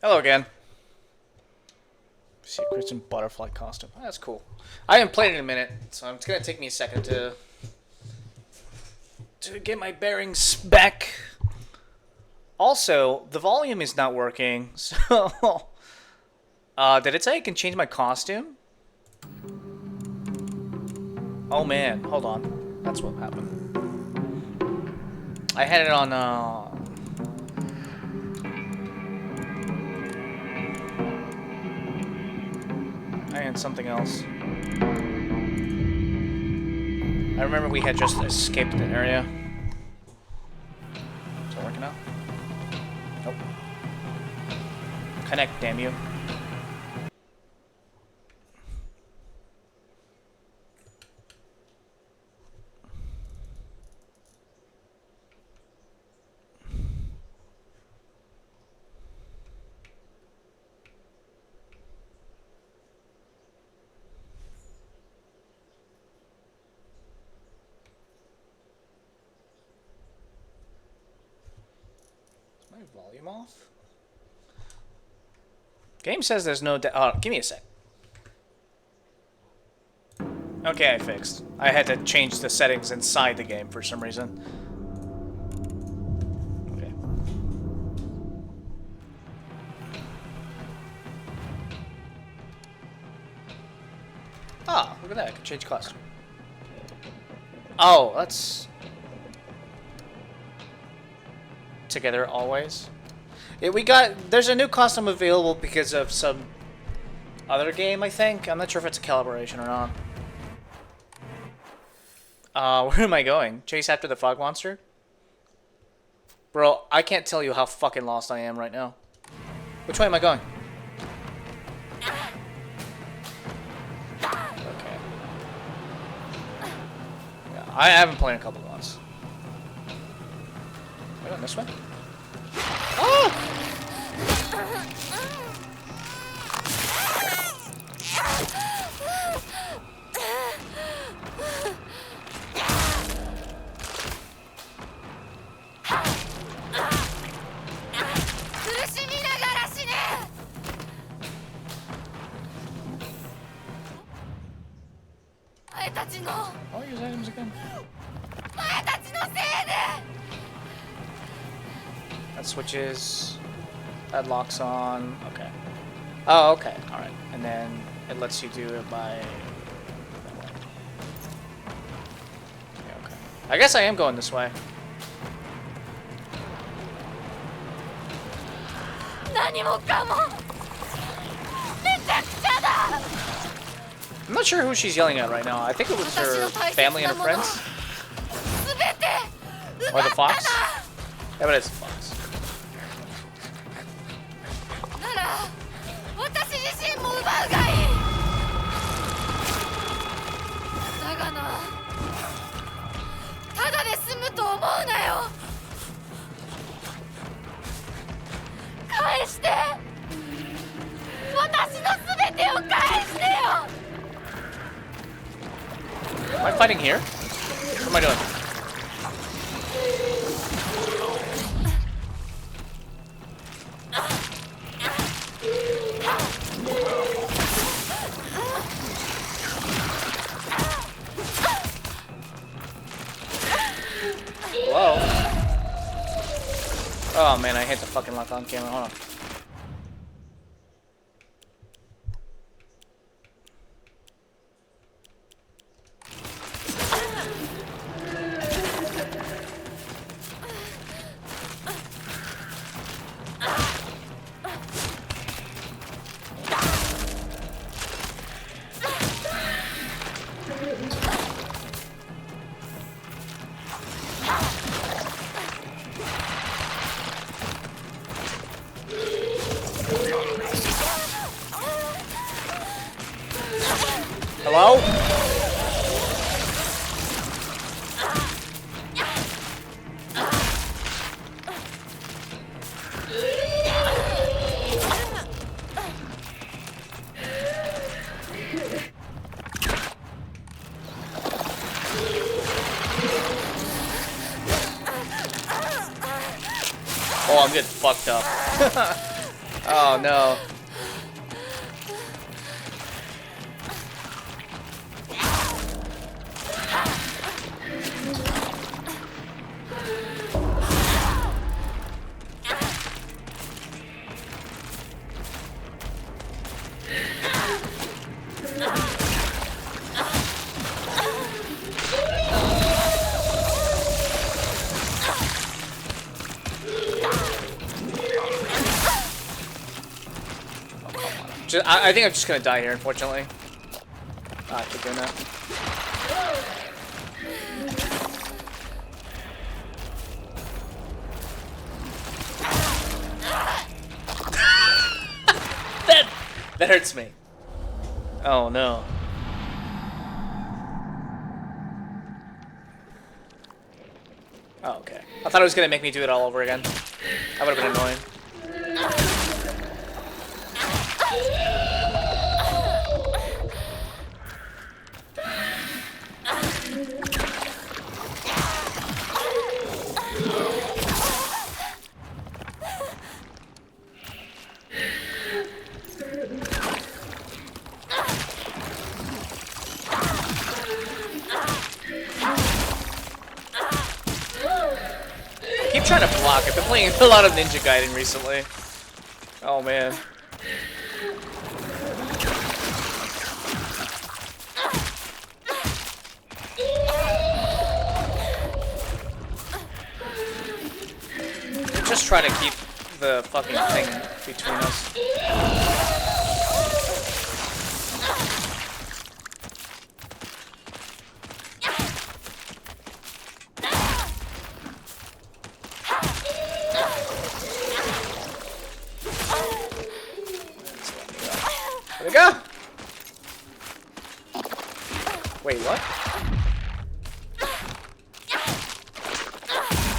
Hello again. Secrets and butterfly costume. Oh, that's cool. I haven't played it in a minute, so it's gonna take me a second to get my bearings back. Also, the volume is not working, so did it say I can change my costume? Oh man, hold on. That's what happened. I had it on I had something else. I remember we had just escaped the area. Is that working now? Nope. Connect, damn you. Is my volume off? Game says there's no. Oh, give me a sec. Okay, I fixed. I had to change the settings inside the game for some reason. Okay. Ah, look at that. I can change costume. Oh, that's... Together always. Yeah, we got... There's a new costume available because of some other game, I think. I'm not sure if it's a calibration or not. Where am I going? Chase after the fog monster? Bro, I can't tell you how fucking lost I am right now. Which way am I going? Okay. Yeah, I haven't played in a couple of months. Am I going this way? Oh! 苦しみながら死ね 前たちの I'll use items again. 前たちのせいで That switches. That locks on. Okay. Oh, okay. Alright. And then it lets you do it by... that way. Yeah, okay. I guess I am going this way. 何もかもめちゃくちゃだ I'm not sure who she's yelling at right now. I think it was her family and her friends. 全て Or 奪 the った fox. な Yeah, but it's the fox. なら私自身も奪うがいいだがなただで済むと思うなよ返して私の全てを返してよ Am I fighting here? What am I doing? Hello? Oh man, I hit the fucking lock on camera. Hold on. Hello? Oh, I'm getting fucked up. Oh no. I think I'm just gonna die here, unfortunately. Ah, I keep doing that. That hurts me. Oh no. Oh, okay. I thought it was gonna make me do it all over again. That would have been annoying. Keep trying to block. I've been playing a lot of Ninja Gaiden recently. Oh man. Just try to keep the fucking thing between us. There we go. Wait, what?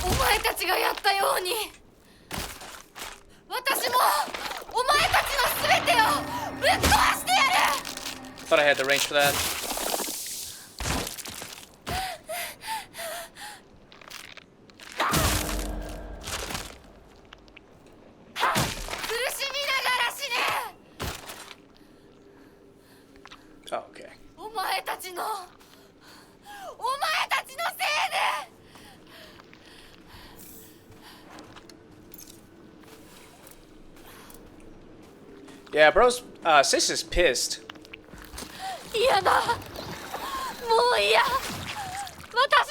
お前たちがやったように私もお前たちの全てをぶっ壊してやる Thought I had the range for that. 苦しみながら死ね Oh, okay. お前たちのせいで Yeah, bro's sis is pissed. 嫌だもう嫌私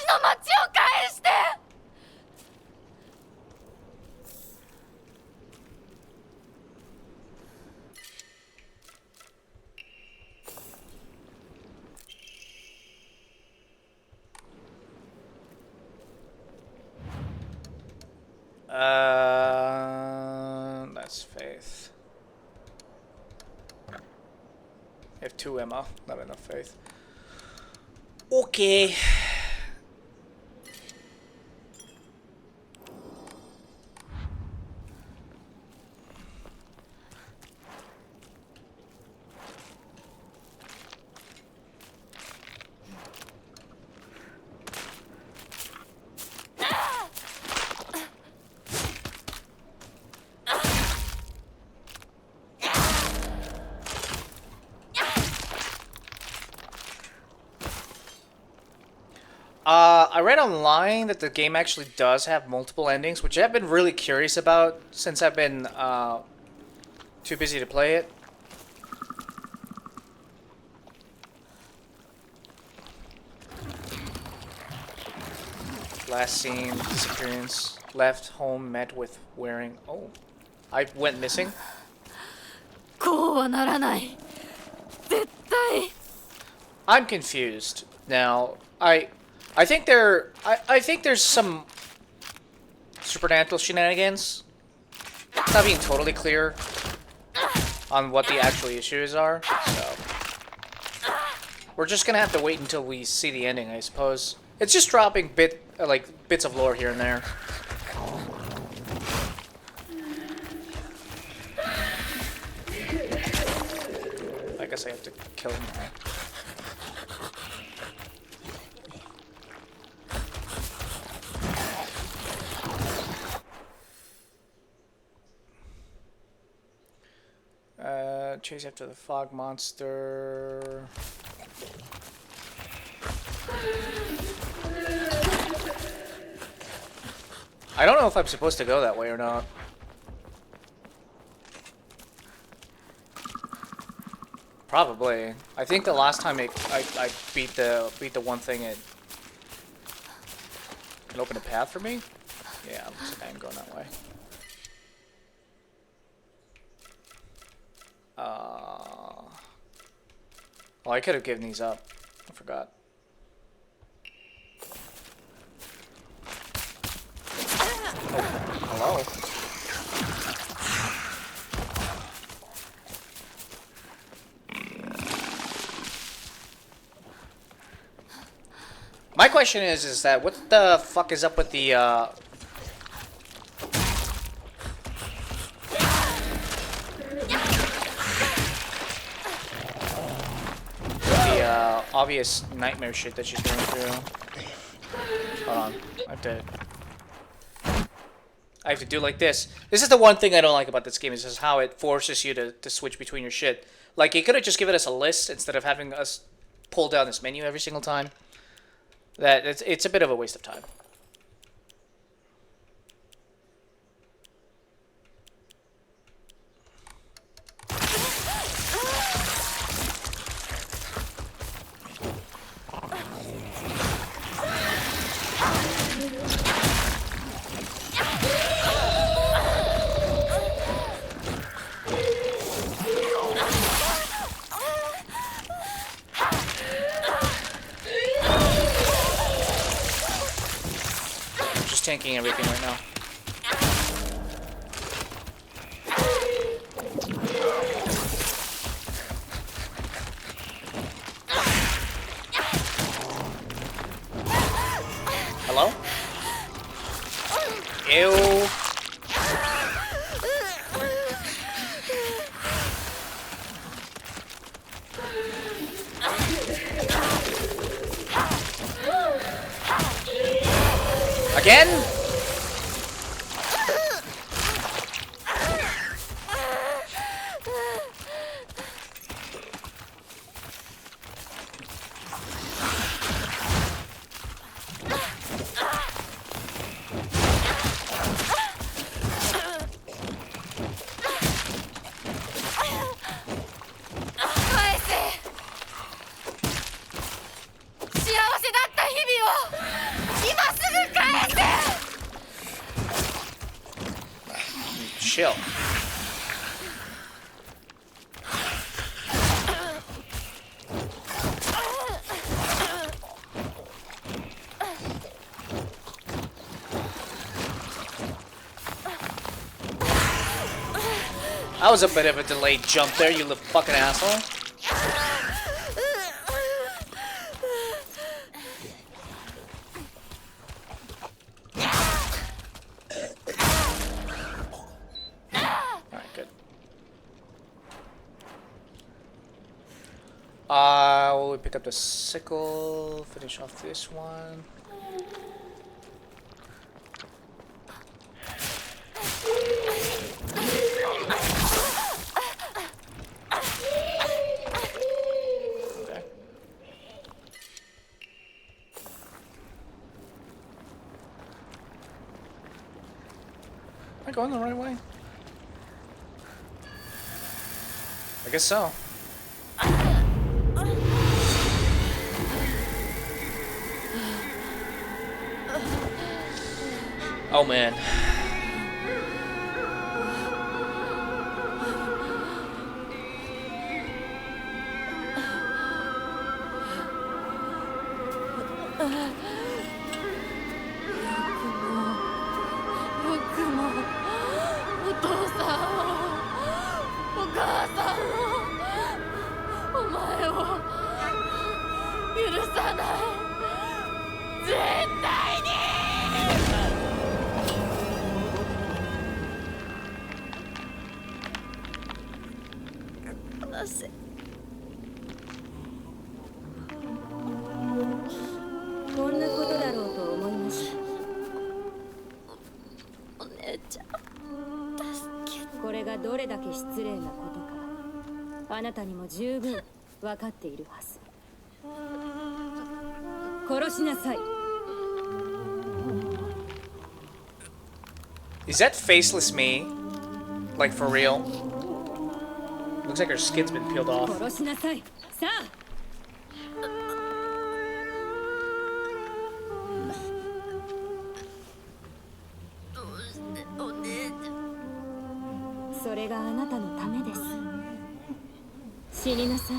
の町を返して That's faith. I have 2 Emma, not enough faith. Okay. I read online that the game actually does have multiple endings, which I've been really curious about since I've been too busy to play it. Last scene, disappearance, left home met with wearing... Oh, I went missing? こうはならない絶対 I'm confused. Now, I think there's some supernatural shenanigans. Not being totally clear on what the actual issues are, so we're just gonna have to wait until we see the ending, I suppose. It's just dropping bits of lore here and there. I guess I have to kill him. Chase after the fog monster. I don't know if I'm supposed to go that way or not. Probably. I think the last time I beat the one thing, it opened a path for me. Yeah, looks like I am going that way. Well, I could have given these up. I forgot. Oh, hello. My question is that what the fuck is up with the obvious nightmare shit that she's going through? Hold on, I have to do like this. This is the one thing I don't like about this game, is how it forces you to switch between your shit. Like, it could have just given us a list instead of having us pull down this menu every single time. It's a bit of a waste of time. Tanking everything right now. Hello? Ew. Again? Chill. That was a bit of a delayed jump there, you little fucking asshole. Alright, good. We'll pick up the sickle, finish off this one. Am I going the right way? I guess so. Oh man. あなたにも十分分かっているはず。殺しなさい。 Is that faceless me? Like for real? Looks like her skin's been peeled off. 殺しなさい。さあ。それがあなたのためです。死になさい。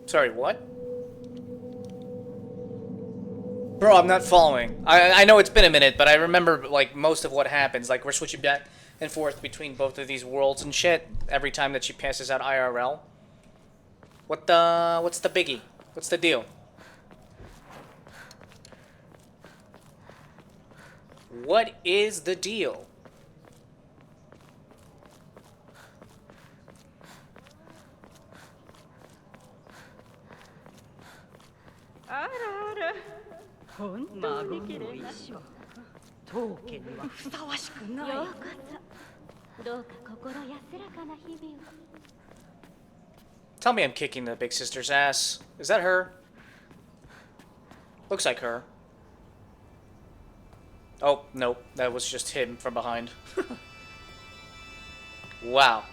Sorry, what? Bro, I'm not following. I know it's been a minute, but I remember like most of what happens. Like we're switching back and forth between both of these worlds and shit every time that she passes out IRL. What's the biggie? What's the deal? What is the deal? Tell me I'm kicking the big sister's ass. Is that her? Looks like her. Oh, nope. That was just him from behind. Wow.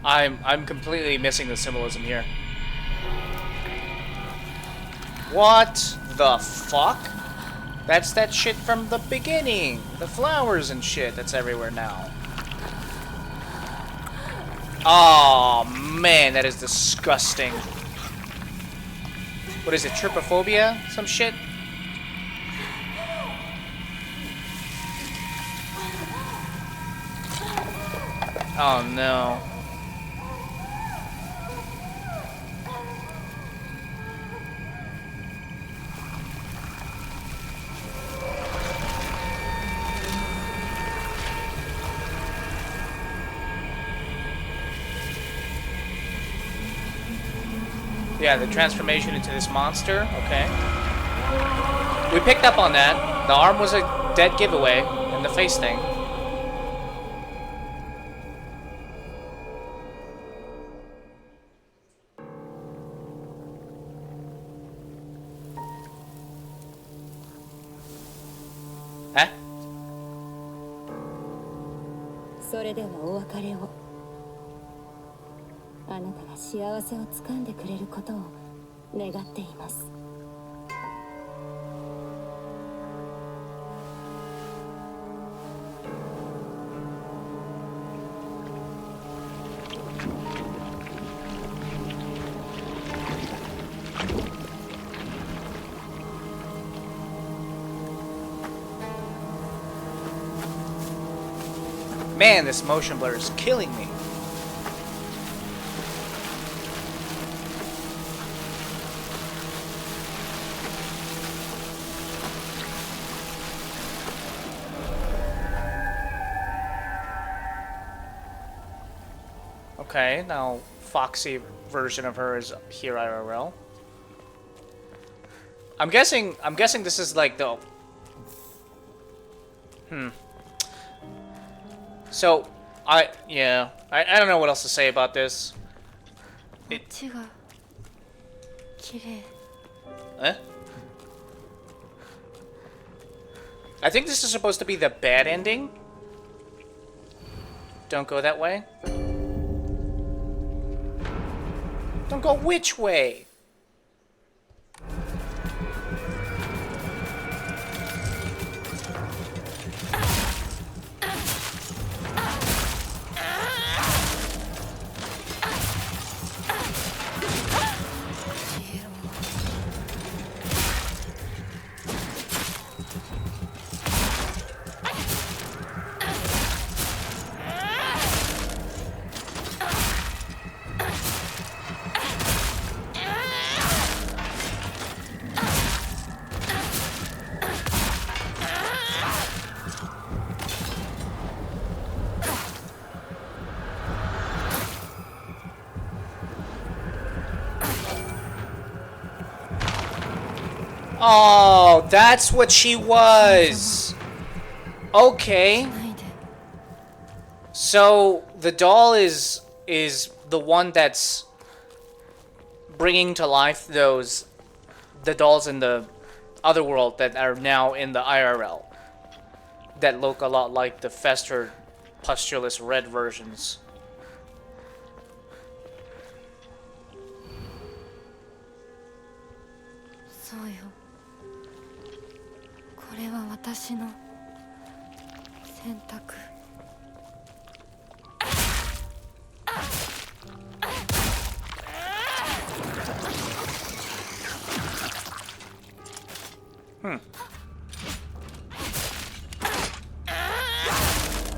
I'm completely missing the symbolism here. What the fuck? That's that shit from the beginning. The flowers and shit that's everywhere now. Oh man, that is disgusting. What is it, trypophobia? Some shit? Oh no. Yeah, the transformation into this monster. Okay. We picked up on that. The arm was a dead giveaway, and the face thing. Huh? それではお別れを。あなたが幸せをつかんでくれることを願っています。Man, this motion blur is killing me. Okay, now Foxy version of her is here IRL. I'm guessing this is like the So, I don't know what else to say about this. Eh? I think this is supposed to be the bad ending. Don't go that way. Don't go which way? Oh, that's what she was. Okay. So the doll is the one that's bringing to life the dolls in the other world that are now in the IRL that look a lot like the Fester Pustulous Red versions.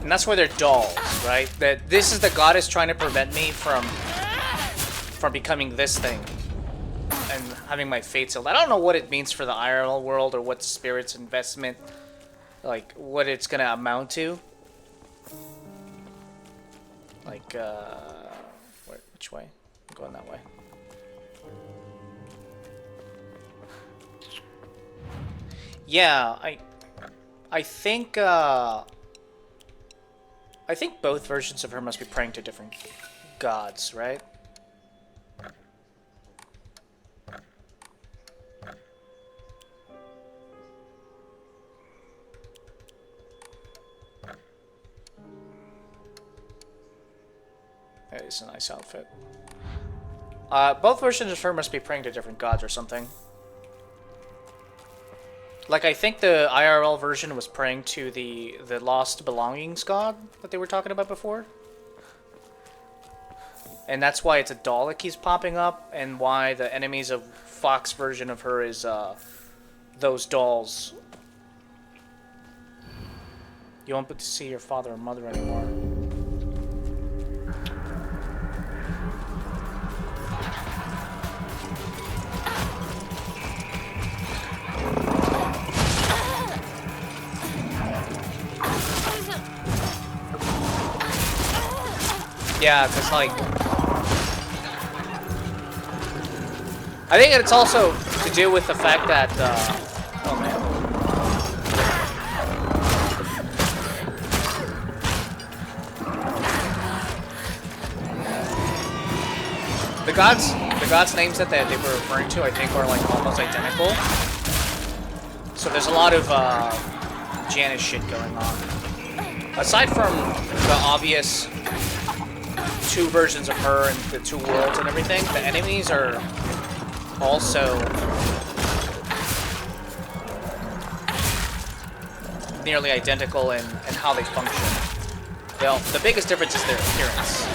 And that's why they're dolls, right? That this is the goddess trying to prevent me from becoming this thing and having my fate sealed. I don't know what it means for the IRL world or what Spirit's investment, like what it's gonna amount to. Like, which way? I'm going that way. Yeah, I think both versions of her must be praying to different gods, right? That is a nice outfit. Both versions of her must be praying to different gods or something. Like, I think the IRL version was praying to the Lost Belongings god that they were talking about before. And that's why it's a doll that keeps popping up, and why the enemies of Fox version of her is those dolls. You won't get to see your father or mother anymore. Yeah, because, like, I think it's also to do with the fact that, oh man. The gods' names that they were referring to, I think, are, like, almost identical. So there's a lot of, Janus shit going on. aside from the obvious two versions of her and the two worlds and everything, the enemies are also nearly identical in how they function. The biggest difference is their appearance.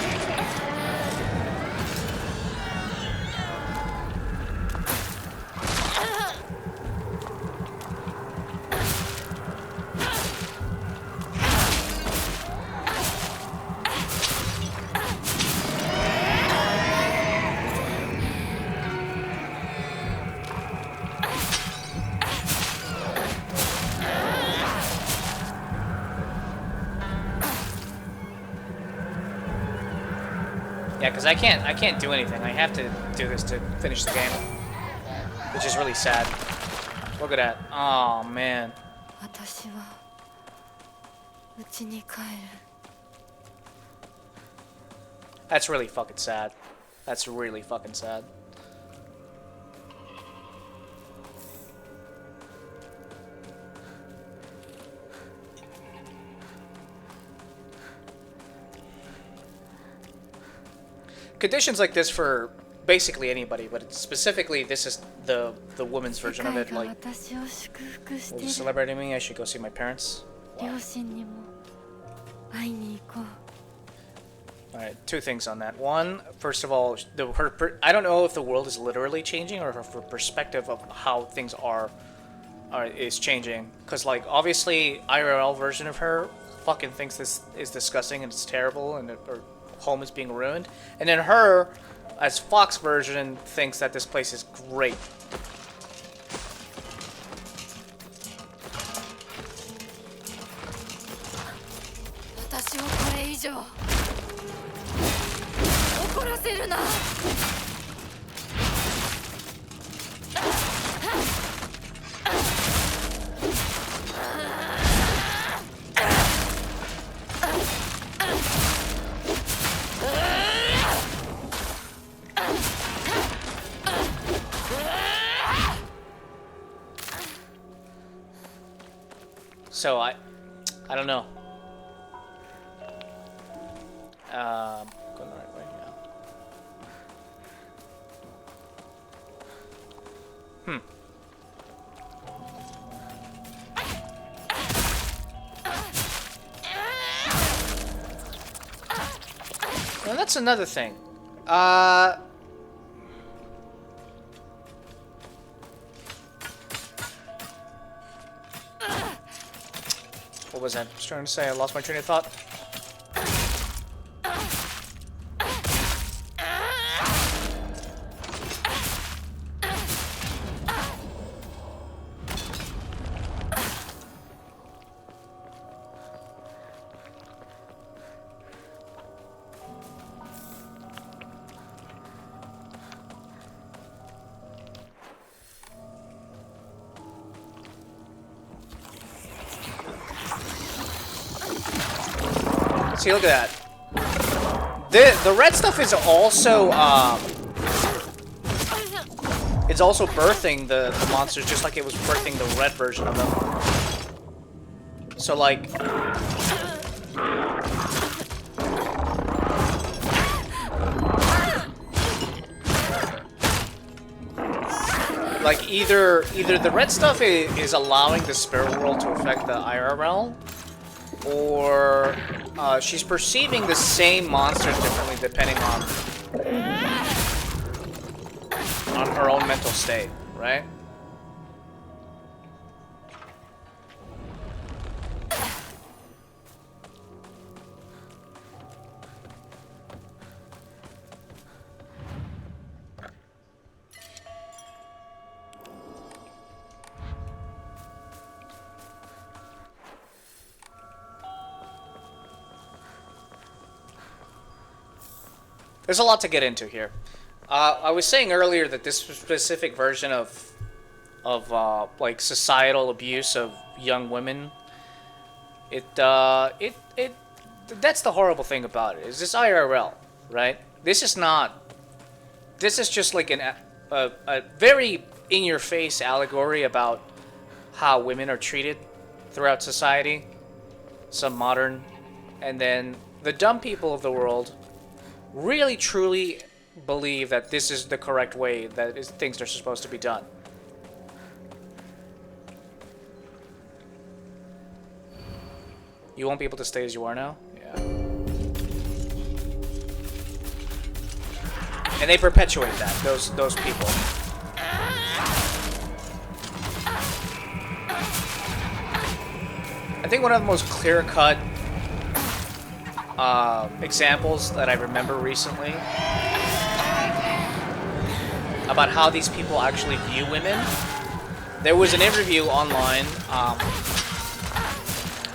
Yeah, because I can't do anything. I have to do this to finish the game, which is really sad. Look at that. Oh man. 私は家に帰る That's really fucking sad. That's really fucking sad. Conditions like this for basically anybody, but specifically this is the woman's version of it. Like, 私を祝福し will て you る celebrate me? I should go see my parents. 両親にも会いに行こう Alright, two things on that. One, first of all, I don't know if the world is literally changing or if her perspective of how things is changing. Because, like, obviously, IRL version of her fucking thinks this is disgusting and it's terrible and her home is being ruined. And then her, as Fox version, thinks that this place is great. 私をこれ以上怒らせるな So I don't know. Going the right way now. Well, that's another thing. What was that? I was trying to say I lost my train of thought. See, look at that. The red stuff is also it's also birthing the monsters just like it was birthing the red version of them. So like either the red stuff is allowing the spirit world to affect the IRL, or she's perceiving the same monsters differently depending on her own mental state, right? There's a lot to get into here. I was saying earlier that this specific version of like societal abuse of young women, that's the horrible thing about it. Is this IRL, right? This is not. This is just like a very in-your-face allegory about how women are treated throughout society. some modern, and then the dumb people of the world really truly believe that this is the correct way that things are supposed to be done. You won't be able to stay as you are now? Yeah. And they perpetuate that, those people. I think one of the most clear-cut examples that I remember recently about how these people actually view women. There was an interview online.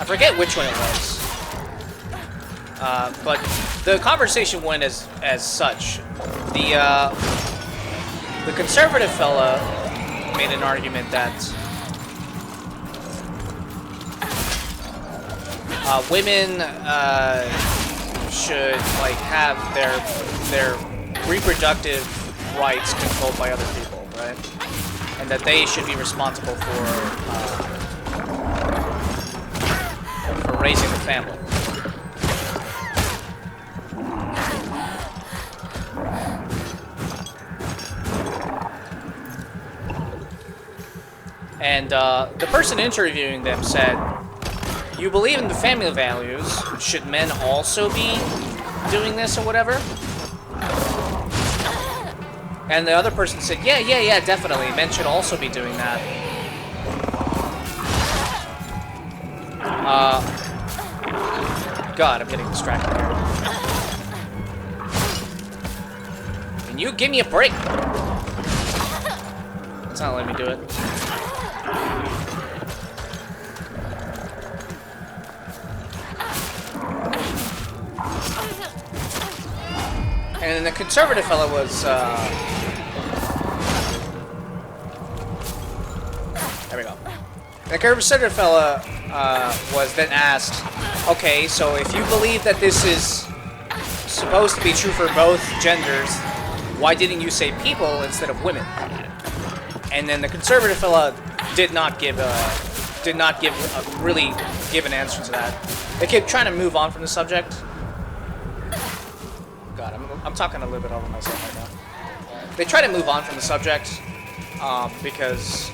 I forget which one it was, but the conversation went as such. The conservative fella made an argument that women should like have their reproductive rights controlled by other people, right? And that they should be responsible for raising the family. And the person interviewing them said, "You believe in the family values. Should men also be doing this or whatever?" And the other person said, yeah, definitely. Men should also be doing that. God, I'm getting distracted here. Can you give me a break? It's not letting me do it. And the conservative fellow was, there we go. The conservative fella was then asked, okay, so if you believe that this is supposed to be true for both genders, why didn't you say people instead of women? And then the conservative fella did not really give an answer to that. They kept trying to move on from the subject. God, I'm talking a little bit over myself right now. They try to move on from the subject because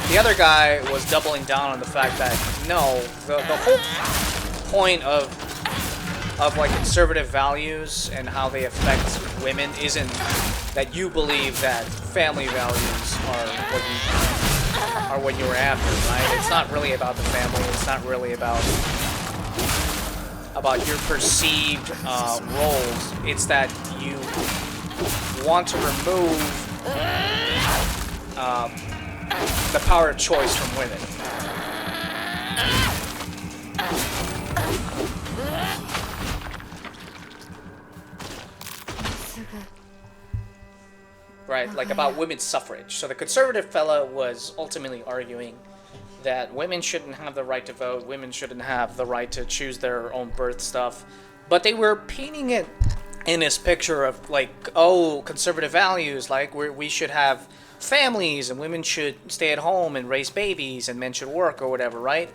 the other guy was doubling down on the fact that no, the whole point of like conservative values and how they affect women isn't that you believe that family values are what you were after, right? It's not really about the family. It's not really about your perceived roles. It's that you want to remove the power of choice from women. Right, like about women's suffrage. So the conservative fella was ultimately arguing that women shouldn't have the right to vote, women shouldn't have the right to choose their own birth stuff, but they were painting it in this picture of like, oh, conservative values, like we should have families and women should stay at home and raise babies and men should work or whatever, right?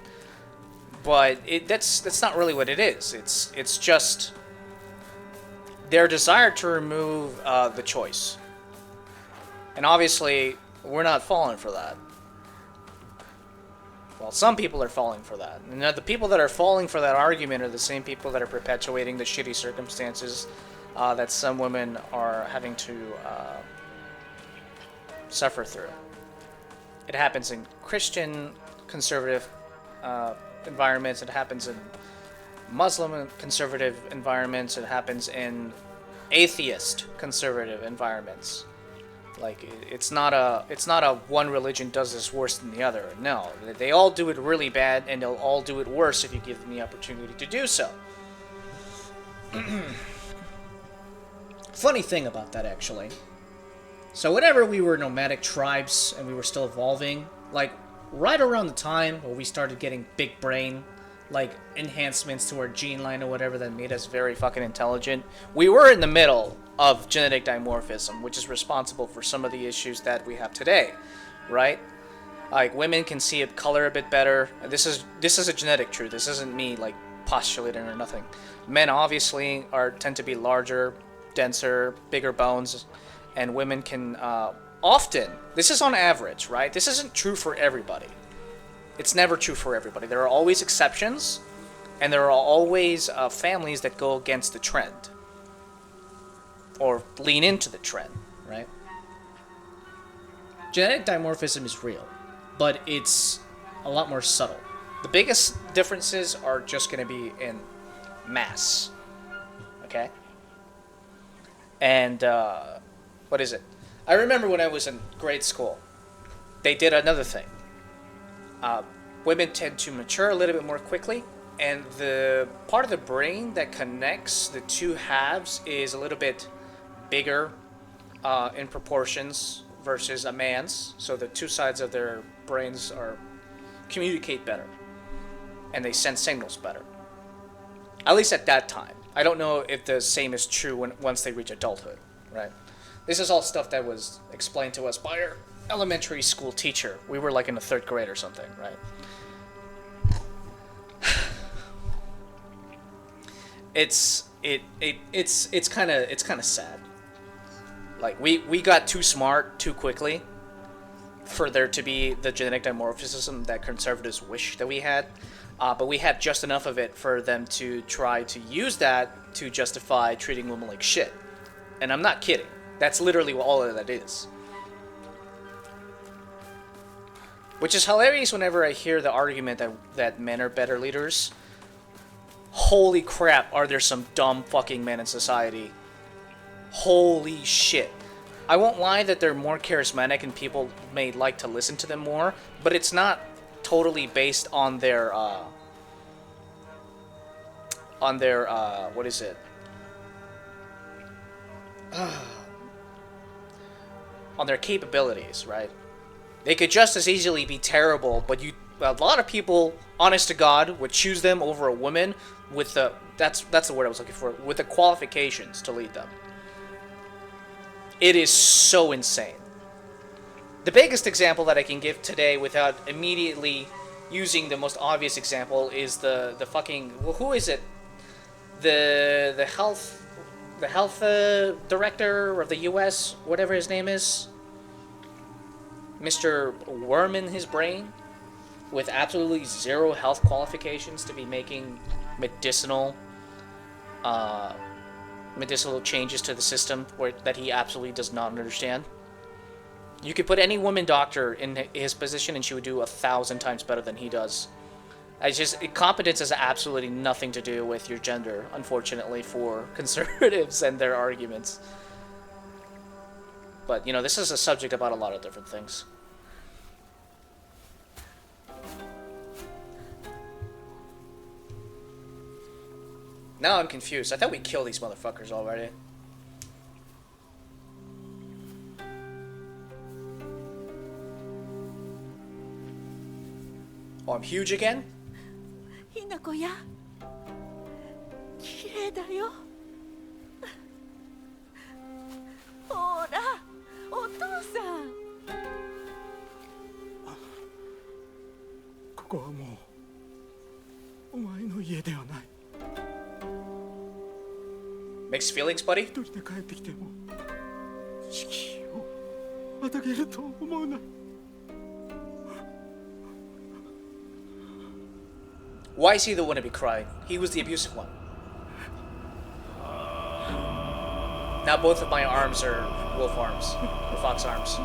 But that's not really what it is. It's just their desire to remove the choice. And obviously, we're not falling for that. Well, some people are falling for that. And the people that are falling for that argument are the same people that are perpetuating the shitty circumstances that some women are having to suffer through. It happens in Christian conservative environments. It happens in Muslim conservative environments. It happens in atheist conservative environments. Like, it's not a one religion does this worse than the other. No, they all do it really bad, and they'll all do it worse if you give them the opportunity to do so. Funny thing about that, actually. So whenever we were nomadic tribes and we were still evolving, like, right around the time where we started getting big brain, like, enhancements to our gene line or whatever that made us very fucking intelligent, we were in the middle of genetic dimorphism, which is responsible for some of the issues that we have today, right? Like women can see a color a bit better. This is a genetic truth. This isn't me like postulating or nothing. Men obviously tend to be larger, denser, bigger bones, and women can often. This is on average, right? This isn't true for everybody. It's never true for everybody. There are always exceptions, and there are always families that go against the trend or lean into the trend, right? Genetic dimorphism is real, but it's a lot more subtle. The biggest differences are just going to be in mass, okay? And, what is it? I remember when I was in grade school, they did another thing. Women tend to mature a little bit more quickly, and the part of the brain that connects the two halves is a little bit bigger in proportions versus a man's, so the two sides of their brains communicate better, and they send signals better. At least at that time. I don't know if the same is true once they reach adulthood, right? This is all stuff that was explained to us by our elementary school teacher. We were like in the 3rd grade or something, right? It's kind of sad. Like we got too smart too quickly for there to be the genetic dimorphism that conservatives wish that we had. But we had just enough of it for them to try to use that to justify treating women like shit. And I'm not kidding. That's literally all of that is. Which is hilarious whenever I hear the argument that men are better leaders. Holy crap, are there some dumb fucking men in society. Holy shit. I won't lie that they're more charismatic and people may like to listen to them more, but it's not totally based on their what is it? On their capabilities, right? They could just as easily be terrible, but a lot of people, honest to God, would choose them over a woman with the that's the word I was looking for, with the qualifications to lead them. It is so insane. The biggest example that I can give today without immediately using the most obvious example is the fucking, well, who is it? The health director of the U.S., whatever his name is, Mr. Worm in his brain, with absolutely zero health qualifications to be making medicinal changes to the system that he absolutely does not understand. You could put any woman doctor in his position and she would do 1,000 times better than he does. Competence has absolutely nothing to do with your gender, unfortunately, for conservatives and their arguments. But, this is a subject about a lot of different things. Now I'm confused. I thought we killed these motherfuckers already. Oh, I'm huge again? ひなこや綺麗だよほらお父さんここはもうお前の家ではない。 Mixed feelings, buddy? 一人で帰ってきても敷居をまたげると思うな。 Why is he the one to be crying? He was the abusive one. Now both of my arms are wolf arms, or fox arms.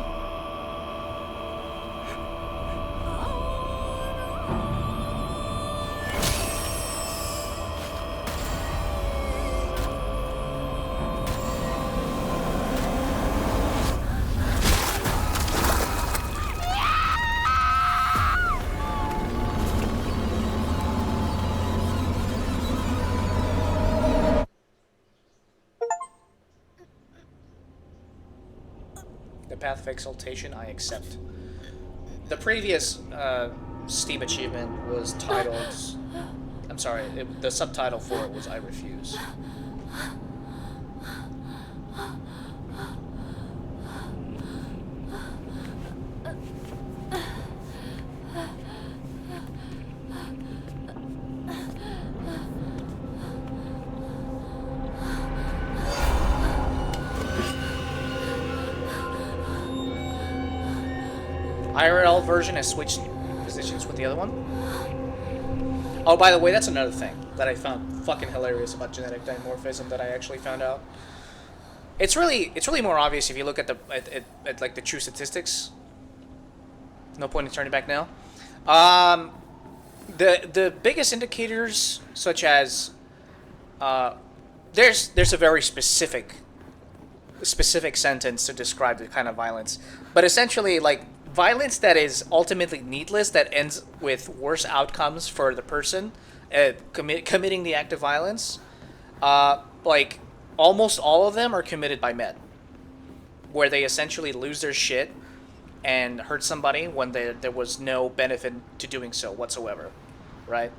The Path of Exaltation, I accept. The previous Steam achievement was titled... I'm sorry, the subtitle for it was I Refuse. IRL version has switched positions with the other one. Oh, by the way, that's another thing that I found fucking hilarious about genetic dimorphism that I actually found out. It's really more obvious if you look at the at like the true statistics. No point in turning back now. The biggest indicators, such as there's a very specific sentence to describe the kind of violence, but essentially like violence that is ultimately needless, that ends with worse outcomes for the person committing the act of violence. Like almost all of them are committed by men, where they essentially lose their shit and hurt somebody when there was no benefit to doing so whatsoever, right?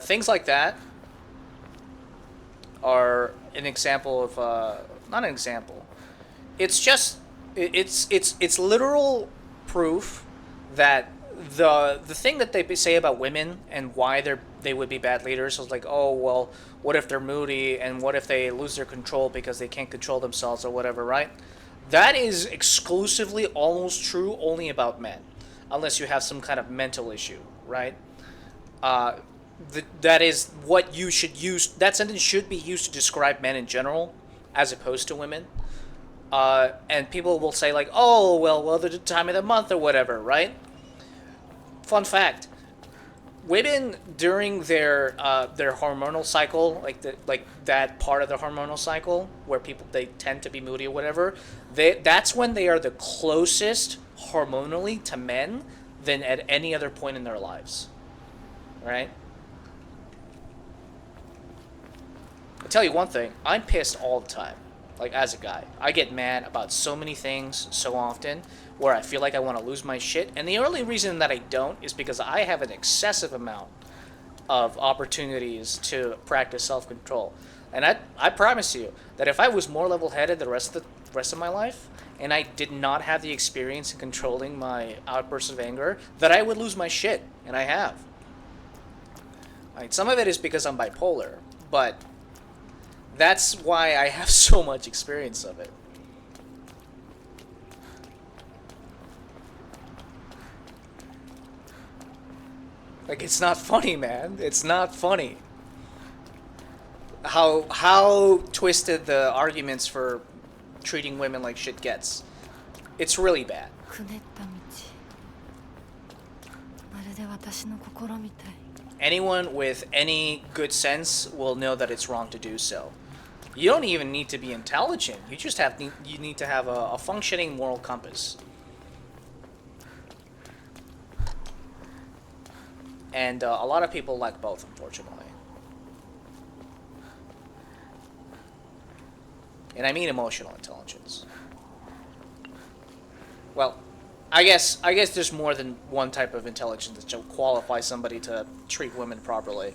Things like that are an example of not an example. It's just it's literal proof that the thing that they say about women and why they would be bad leaders is like, oh well, what if they're moody and what if they lose their control because they can't control themselves or whatever, right? That is exclusively almost true only about men, unless you have some kind of mental issue, right? That is what you should use. That sentence should be used to describe men in general, as opposed to women. And people will say like, oh well, the time of the month or whatever, right? Fun fact: women during their hormonal cycle, like that part of the hormonal cycle where they tend to be moody or whatever, that's when they are the closest hormonally to men than at any other point in their lives, right? I'll tell you one thing: I'm pissed all the time. Like, as a guy, I get mad about so many things so often where I feel like I want to lose my shit. And the only reason that I don't is because I have an excessive amount of opportunities to practice self-control. And I promise you that if I was more level-headed the rest of my life, and I did not have the experience in controlling my outbursts of anger, that I would lose my shit. And I have. Like, some of it is because I'm bipolar, but that's why I have so much experience of it. Like, it's not funny, man. It's not funny. How twisted the arguments for treating women like shit gets. It's really bad. くねった道。まるで私の心みたい。 Anyone with any good sense will know that it's wrong to do so. You don't even need to be intelligent. You just you need to have a functioning moral compass. And a lot of people lack both, unfortunately. And I mean emotional intelligence. Well, I guess there's more than one type of intelligence that should qualify somebody to treat women properly.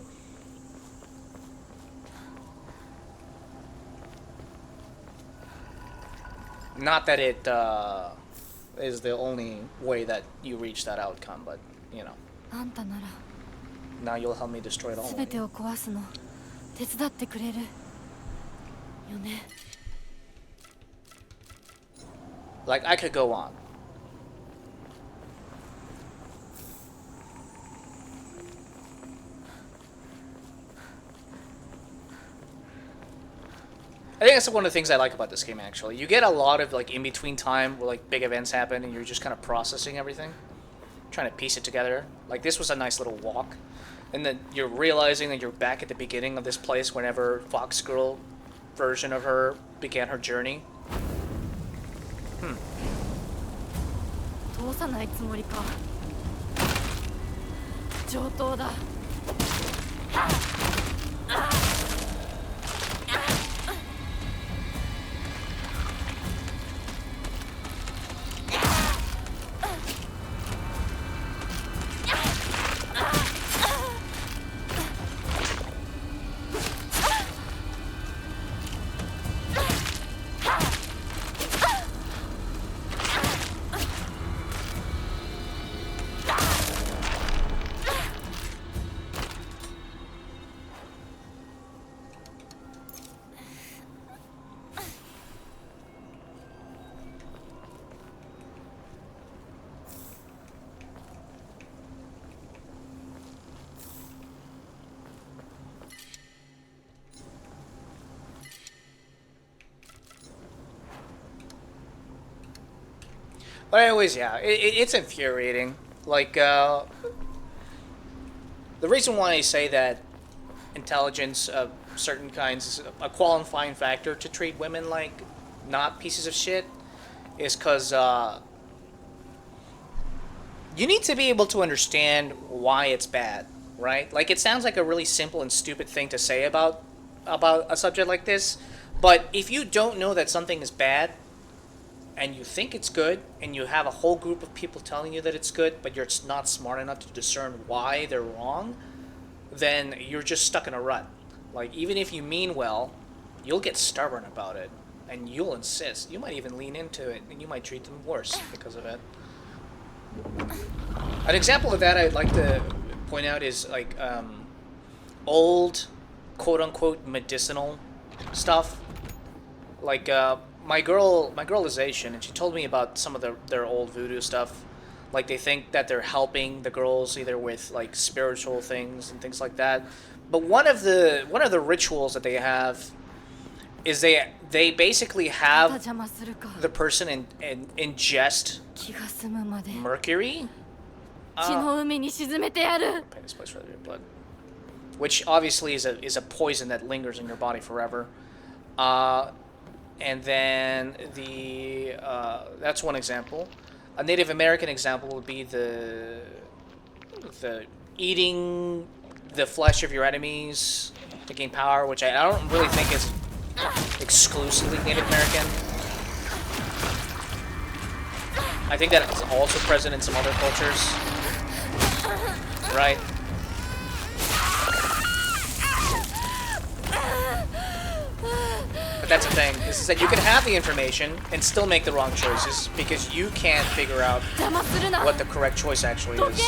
Not that it is the only way that you reach that outcome, but, you know. あんたなら Now you'll help me destroy it all. 全てを壊すの手伝ってくれるよね。 Like, I could go on. I think that's one of the things I like about this game, actually. You get a lot of, like, in-between time where, like, big events happen and you're just kind of processing everything. Trying to piece it together. Like, this was a nice little walk. And then you're realizing that you're back at the beginning of this place whenever Fox Girl version of her began her journey. 通さないつもりか。上等だ。But anyways, yeah, it's infuriating. Like, the reason why I say that intelligence of certain kinds is a qualifying factor to treat women like not pieces of shit is because you need to be able to understand why it's bad, right? Like, it sounds like a really simple and stupid thing to say about a subject like this, but if you don't know that something is bad and you think it's good and you have a whole group of people telling you that it's good, but you're not smart enough to discern why they're wrong, then you're just stuck in a rut. Like, even if you mean well, you'll get stubborn about it and you'll insist. You might even lean into it and you might treat them worse because of it. An example of that I'd like to point out is like old quote-unquote medicinal stuff. Like my girl is Asian, and she told me about some of their old voodoo stuff. Like, they think that they're helping the girls either with like spiritual things and things like that. But one of the rituals that they have is they basically have the person ingest 気が済むまで mercury. 血の海に沈めてやる Pay this place for your blood, which obviously is a poison that lingers in your body forever. And then that's one example. A Native American example would be the eating the flesh of your enemies to gain power, which I don't really think is exclusively Native American. I think that is also present in some other cultures, right? But that's the thing, is that you can have the information and still make the wrong choices because you can't figure out 邪魔するな what the correct choice actually どけ is.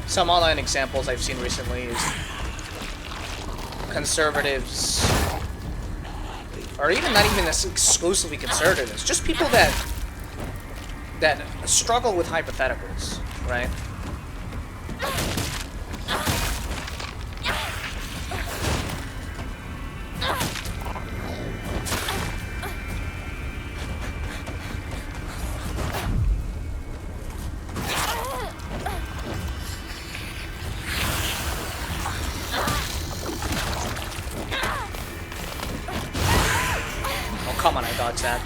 Some online examples I've seen recently is conservatives, or even not even exclusively conservatives, just people that struggle with hypotheticals, right? Come on, I dodged that.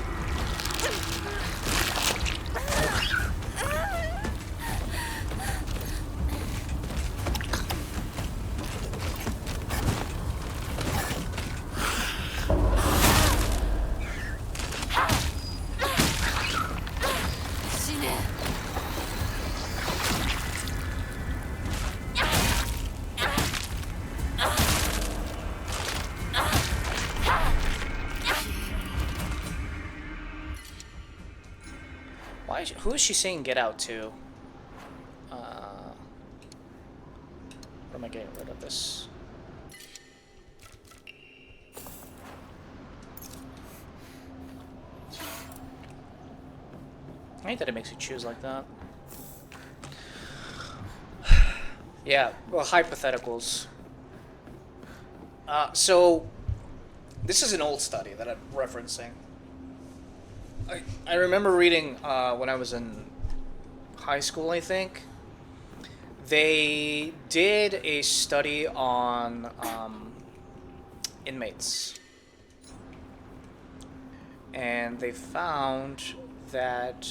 Who is she saying get out to? What am I getting rid of this? I hate that it makes you choose like that. Yeah, well, hypotheticals. So, this is an old study that I'm referencing. I remember reading when I was in high school, I think. They did a study on inmates. And they found that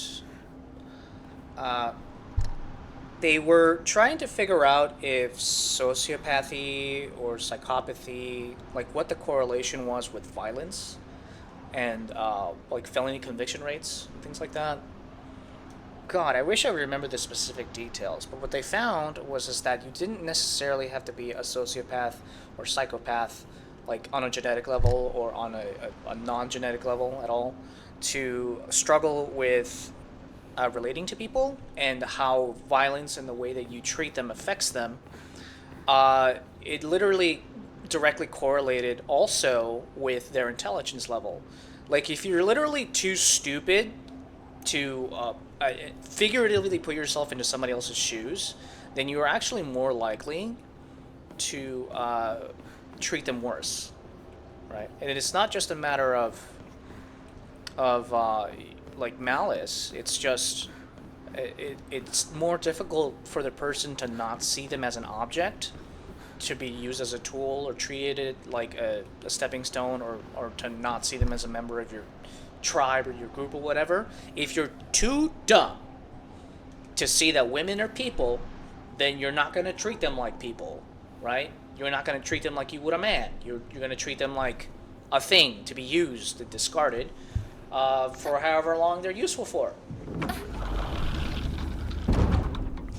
they were trying to figure out if sociopathy or psychopathy, like what the correlation was with violence and like felony conviction rates and things like that. God, I wish I remember the specific details, but what they found was that you didn't necessarily have to be a sociopath or psychopath, like on a genetic level or on a non-genetic level at all, to struggle with relating to people and how violence and the way that you treat them affects them. It literally directly correlated also with their intelligence level. Like, if you're literally too stupid to figuratively put yourself into somebody else's shoes, then you are actually more likely to treat them worse, right? And it's not just a matter of like malice. It's just it's more difficult for the person to not see them as an object, to be used as a tool or treated like a stepping stone, or to not see them as a member of your tribe or your group or whatever. If you're too dumb to see that women are people, then you're not going to treat them like people, right? You're not going to treat them like you would a man. You're going to treat them like a thing to be used and discarded for however long they're useful for.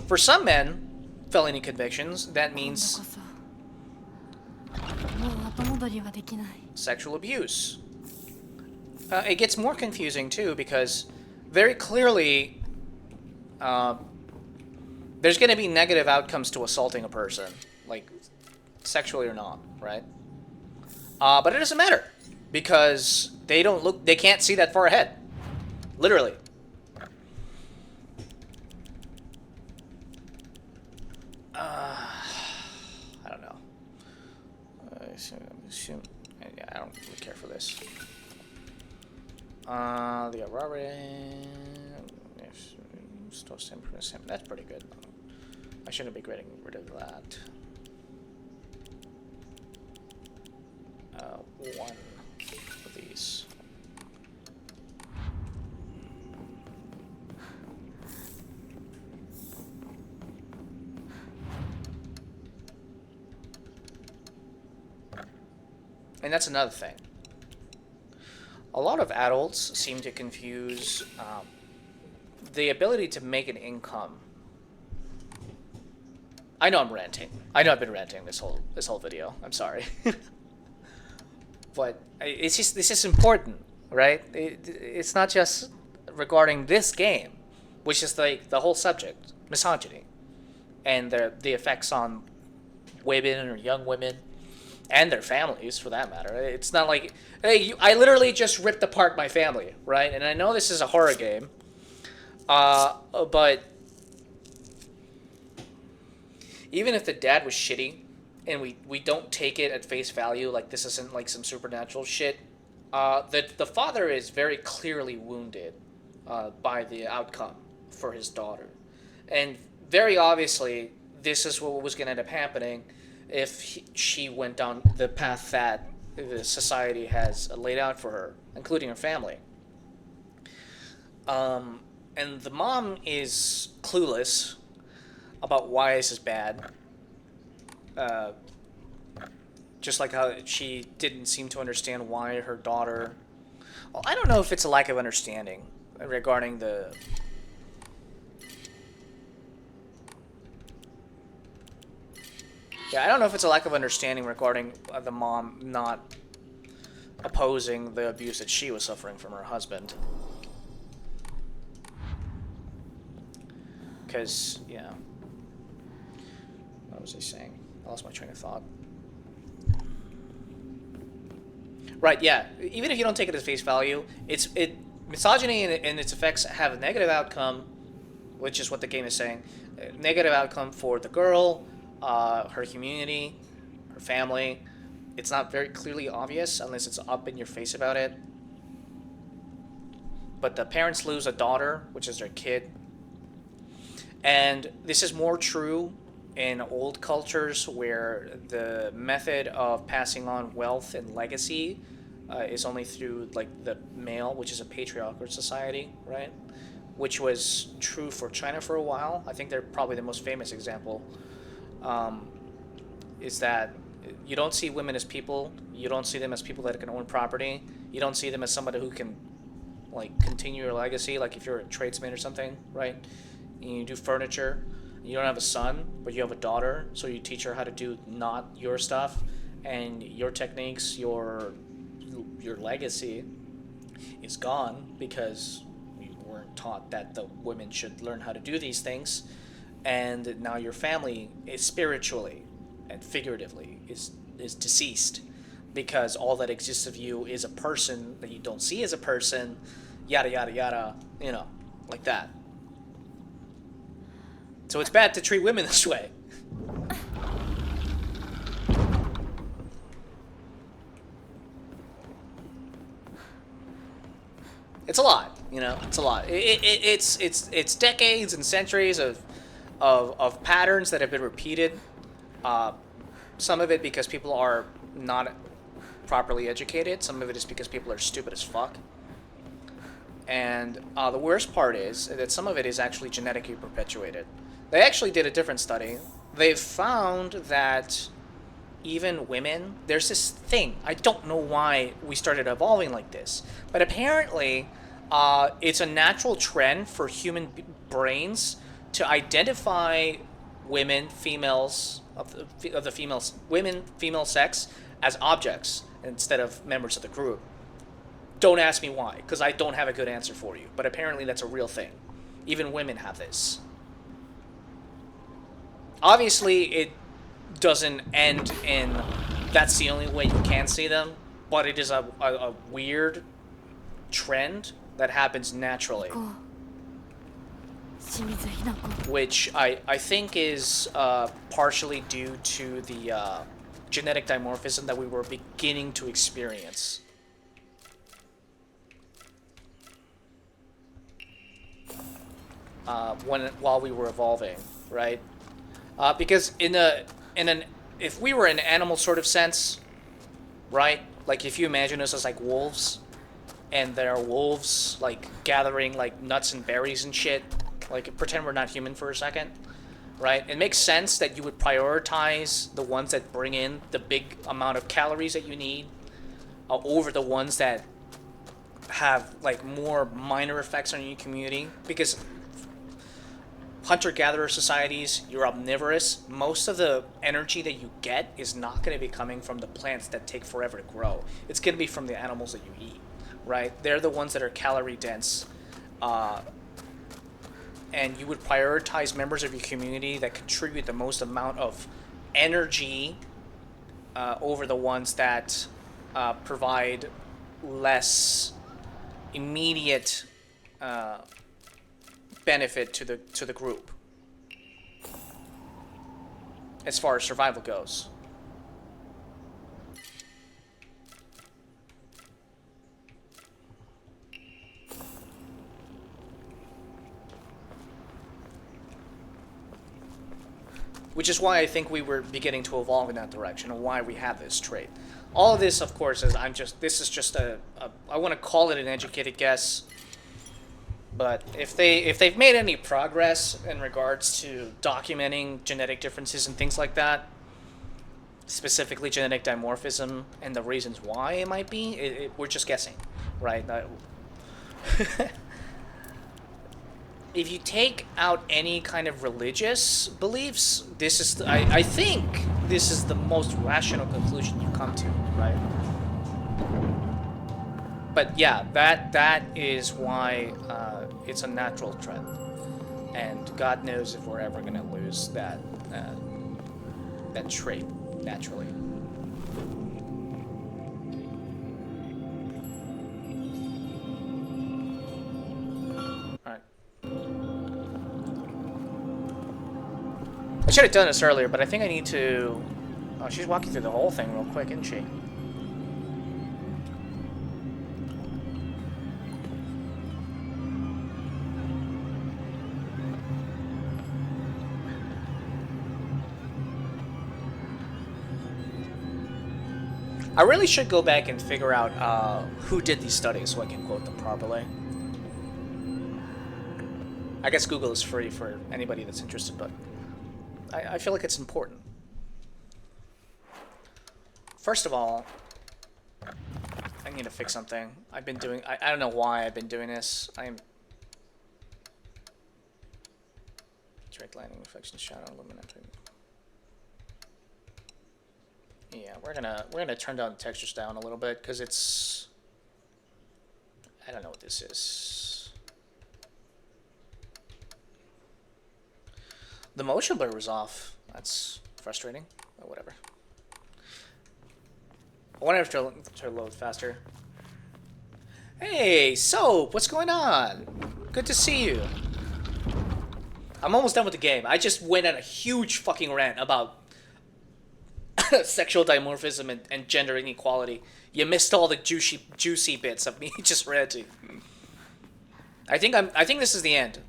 For some men, felony convictions, that means sexual abuse. It gets more confusing too, because very clearly there's going to be negative outcomes to assaulting a person, like sexually or not, right? But it doesn't matter, because they can't see that far ahead, literally. I don't know. I don't really care for this. The robbery. That's pretty good. I shouldn't be getting rid of that. One of these. And that's another thing. A lot of adults seem to confuse the ability to make an income. I know I'm ranting. I know I've been ranting this whole video. I'm sorry. But this is important, right? It's not just regarding this game, which is like the whole subject, misogyny, and the effects on women or young women, and their families, for that matter. It's not like, hey, I literally just ripped apart my family, right? And I know this is a horror game, but even if the dad was shitty, and we don't take it at face value, like this isn't like some supernatural shit, the father is very clearly wounded by the outcome for his daughter. And very obviously, this is what was going to end up happening if she went down the path that the society has laid out for her, including her family. And the mom is clueless about why this is bad. Just like how she didn't seem to understand why her daughter... Well, I don't know if it's a lack of understanding regarding the... Yeah, I don't know if it's a lack of understanding regarding the mom not opposing the abuse that she was suffering from her husband. Because, yeah. What was I saying? I lost my train of thought. Right, yeah. Even if you don't take it as face value, misogyny and its effects have a negative outcome, which is what the game is saying. A negative outcome for the girl, her community, her family. It's not very clearly obvious unless it's up in your face about it. But the parents lose a daughter, which is their kid. And this is more true in old cultures where the method of passing on wealth and legacy is only through like the male, which is a patriarchal society, right? Which was true for China for a while. I think they're probably the most famous example. Is that you don't see women as people. You don't see them as people that can own property. You don't see them as somebody who can like continue your legacy, like if you're a tradesman or something, right? And you do furniture. You don't have a son, but you have a daughter, so you teach her how to do not your stuff, and your techniques, your legacy is gone because you weren't taught that the women should learn how to do these things, and now your family is spiritually and figuratively is deceased because all that exists of you is a person that you don't see as a person, yada yada yada, like that. So it's bad to treat women this way. It's a lot, you know. It's a lot. It's decades and centuries of patterns that have been repeated. Some of it because people are not properly educated. Some of it is because people are stupid as fuck. And the worst part is that some of it is actually genetically perpetuated. They actually did a different study. They found that even women, there's this thing. I don't know why we started evolving like this, but apparently it's a natural trend for human brains to identify women, females of the females, women, female sex as objects instead of members of the group. Don't ask me why, because I don't have a good answer for you. But apparently that's a real thing. Even women have this. Obviously, it doesn't end in that's the only way you can see them, but it is a weird trend that happens naturally. Which I think is partially due to the genetic dimorphism that we were beginning to experience. While we were evolving, right? Because if we were in an animal sort of sense, right? Like if you imagine us as like wolves, and there are wolves like gathering like nuts and berries and shit, like pretend we're not human for a second, right? It makes sense that you would prioritize the ones that bring in the big amount of calories that you need over the ones that have like more minor effects on your community, because hunter-gatherer societies, you're omnivorous. Most of the energy that you get is not going to be coming from the plants that take forever to grow. It's going to be from the animals that you eat, right? They're the ones that are calorie dense. And you would prioritize members of your community that contribute the most amount of energy over the ones that provide less immediate benefit to the group as far as survival goes. Which is why I think we were beginning to evolve in that direction, and why we have this trait. All of this, of course, is this is just I want to call it an educated guess. But if they've made any progress in regards to documenting genetic differences and things like that, specifically genetic dimorphism and the reasons why it might be, we're just guessing, right? If you take out any kind of religious beliefs, this is I think this is the most rational conclusion you come to, right? But yeah, that is why it's a natural trend, and God knows if we're ever gonna lose that trait naturally. All right. I should have done this earlier, but I think I need to. Oh, she's walking through the whole thing real quick, isn't she? I really should go back and figure out who did these studies so I can quote them properly. I guess Google is free for anybody that's interested, but I feel like it's important. First of all, I need to fix something. I've been doing... I don't know why I've been doing this. Direct lighting, reflection, shadow, luminosity. Yeah, we're gonna turn down the textures down a little bit because it's... I don't know what this is. The motion blur was off. That's frustrating, but whatever. I wonder if to load faster. Hey, Soap, what's going on? Good to see you. I'm almost done with the game. I just went on a huge fucking rant about sexual dimorphism and gender inequality. You missed all the juicy bits of me just ranting. I think this is the end.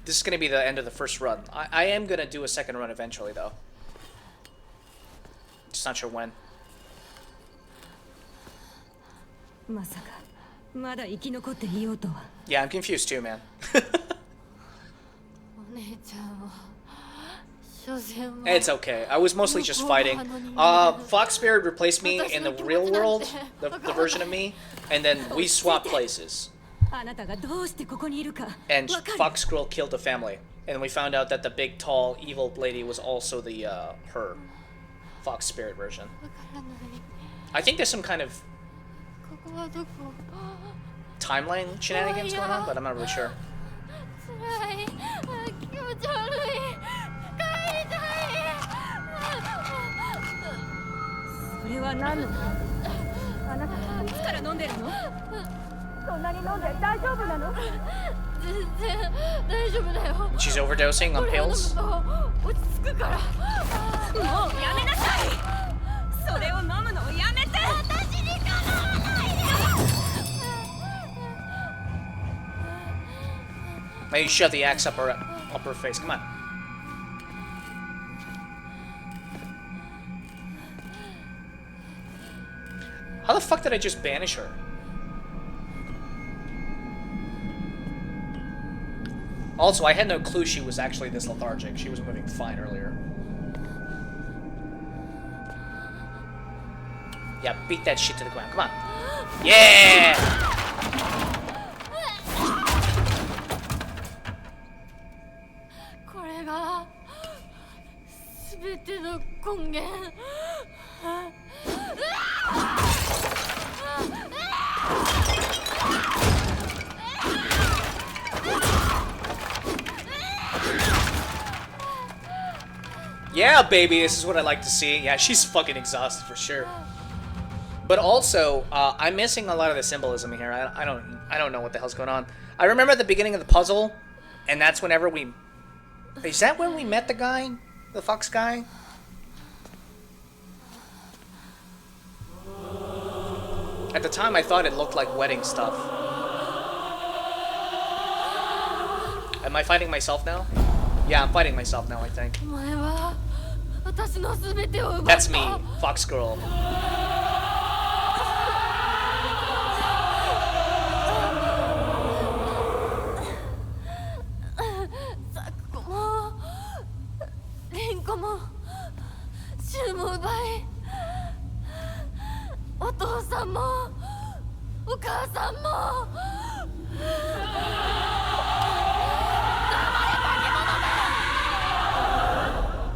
This is gonna be the end of the first run. I am gonna do a second run eventually though. Just not sure when. まさかまだ生き残っていようとは。 Yeah, I'm confused too, man. お姉ちゃんは所詮は It's okay. I was mostly just fighting. Fox Spirit replaced me in the real world, the version of me, and then we swapped places. あなたがどうしてここにいるか And わかる Fox Girl killed the family. And we found out that the big, tall, evil lady was also the, her. Fox Spirit version. わからない I think there's some kind of ここはどこ timeline shenanigans going on, but I'm not really sure. 辛い気持ち悪い帰りたいそれは何のあなたいつから飲んでるのそんなに飲んで大丈夫なの全然大丈夫だよ She's overdosing on これを飲む pills? と落ち着くからもうやめなさいそれを飲むのをやめて私にかなわないで Maybe shove the axe up her face. Come on. How the fuck did I just banish her? Also, I had no clue she was actually this lethargic. She was moving fine earlier. Yeah, beat that shit to the ground. Come on. Yeah! これが全ての根源 Yeah, baby, this is what I like to see. Yeah, she's fucking exhausted for sure. But also, I'm missing a lot of the symbolism here. I don't know what the hell's going on. I remember at the beginning of the puzzle, and that's whenever we... Is that when we met the guy? The fox guy? At the time, I thought it looked like wedding stuff. Am I fighting myself now? Yeah, I'm fighting myself now, I think. お前は私の全てを奪った That's me, Fox Girl. ザクコもリンコもシュウも奪いお父さんもお母さんも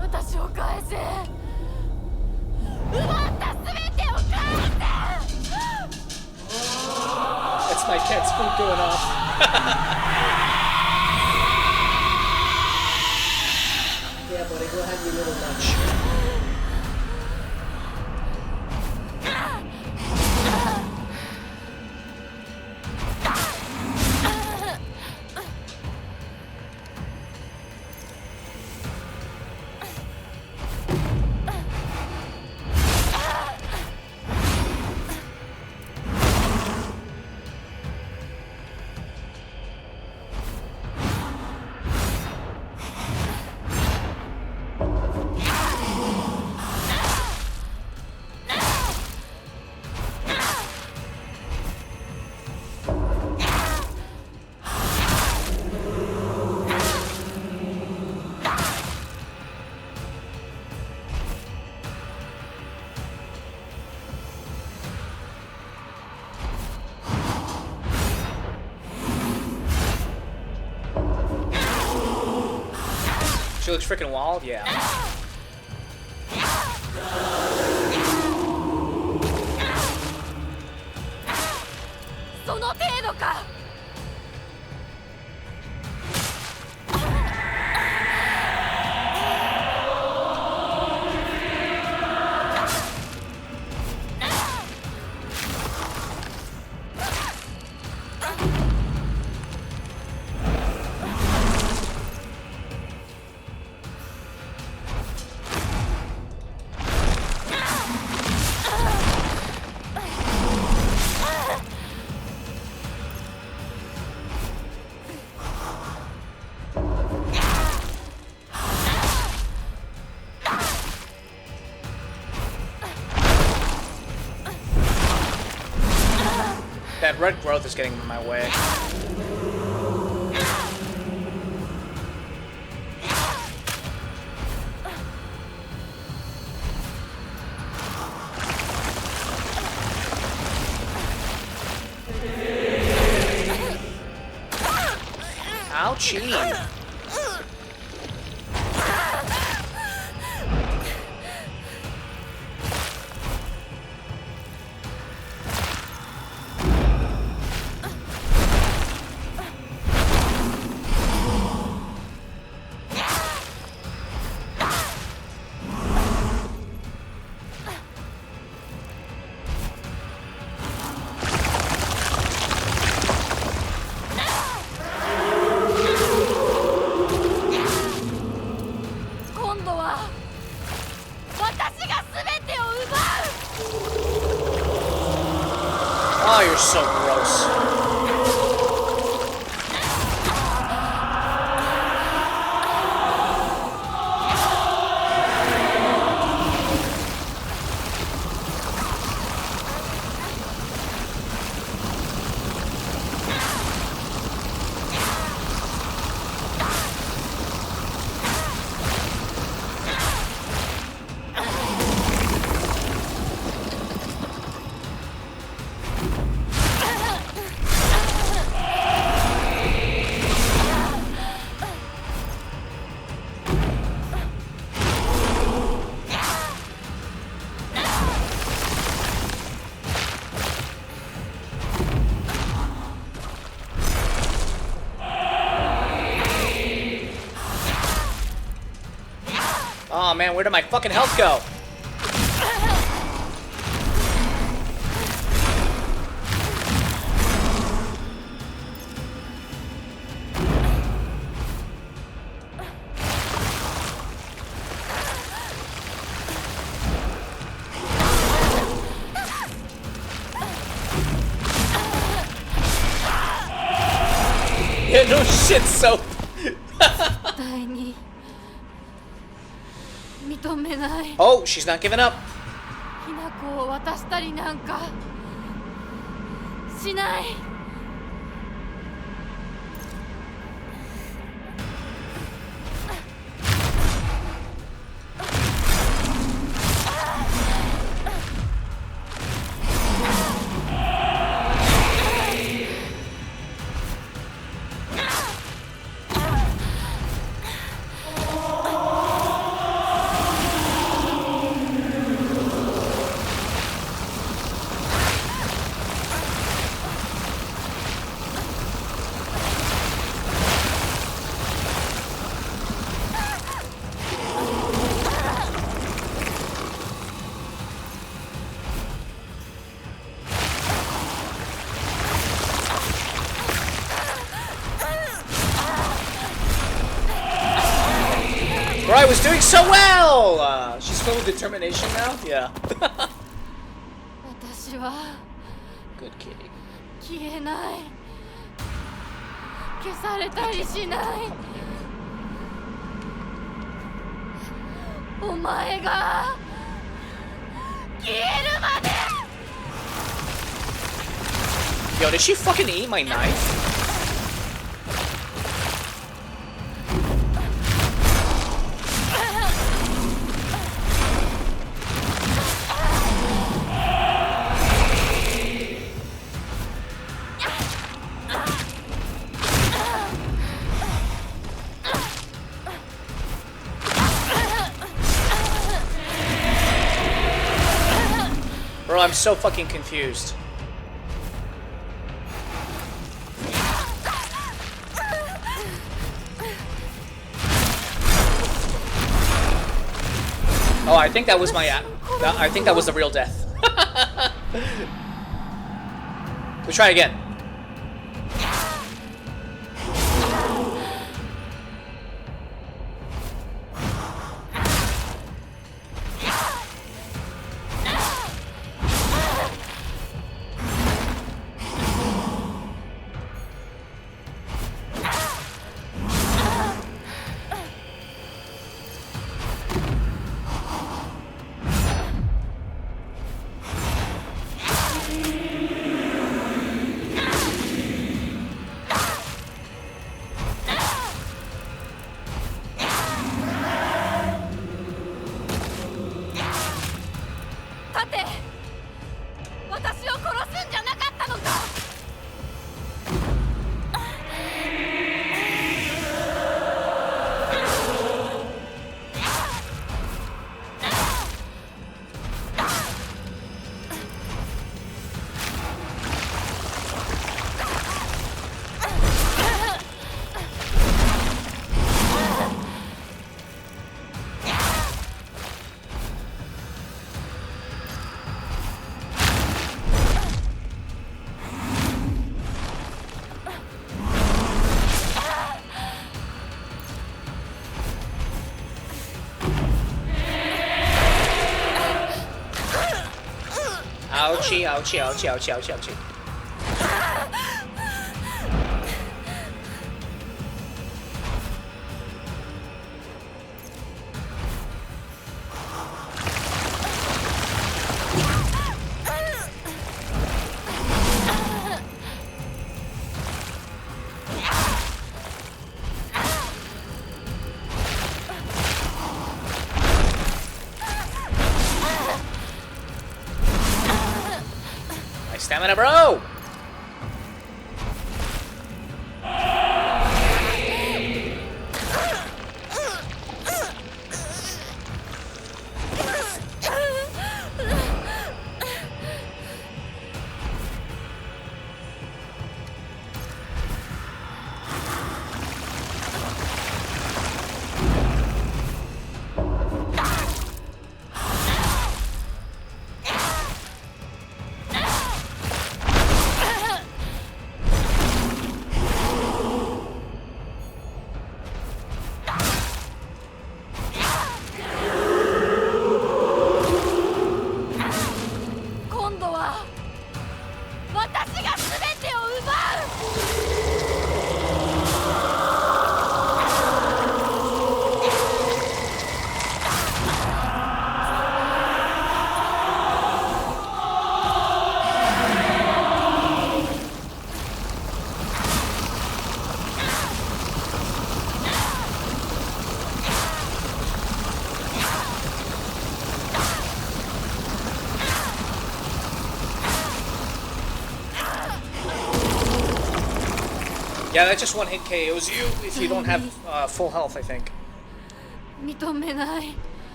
私を返せ奪った全てを返せ That's my cat spook going off. Yeah, buddy, go have your little lunch. She looks freaking wild, yeah. その程度か Come red growth is getting in my way. Ouchie. Oh, you're so gross. Oh man, where did my fucking health go? Yeah, no shit, so 絶対に認めない。 Oh, she's not giving up. ひな子を渡したりなんかしない。Bro, I was doing so well! She's filled with determination now? Yeah. 私は Good kitty. 消えない。消されたりしない。お前が消えるまで。 Yo, did she fucking eat my knife? Bro, I'm so fucking confused. Oh, I think that was my... I think that was the real death. Let's try again. Ouchie, ouchie, ouchie, ouchie, ouchie, ouchie. Stamina, bro!今度は私が全てを奪う。Yeah, that just one hit KOs you if you don't have full health, I think. 認めない。ひ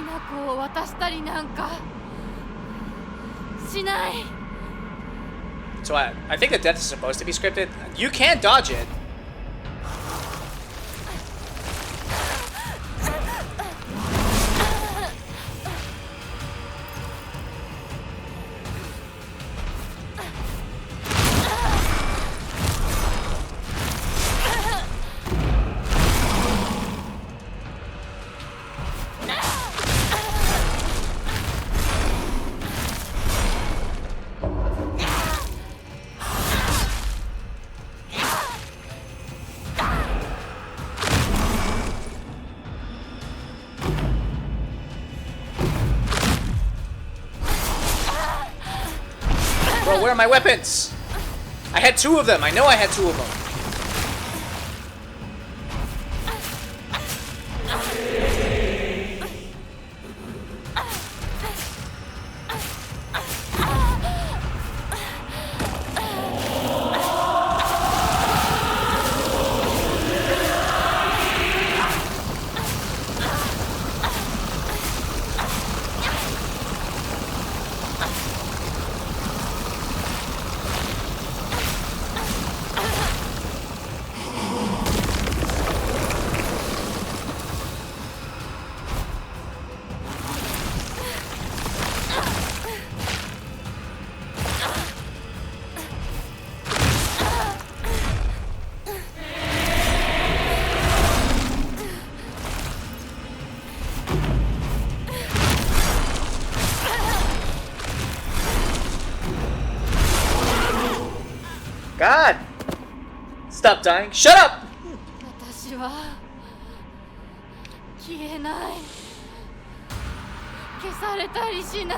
な子を渡したりなんかしない。 So I think the death is supposed to be scripted. You can dodge it. Bro, where are my weapons? I had two of them. I know I had two of them. God! Stop dying. Shut up! 私は消えない。消されたりしない。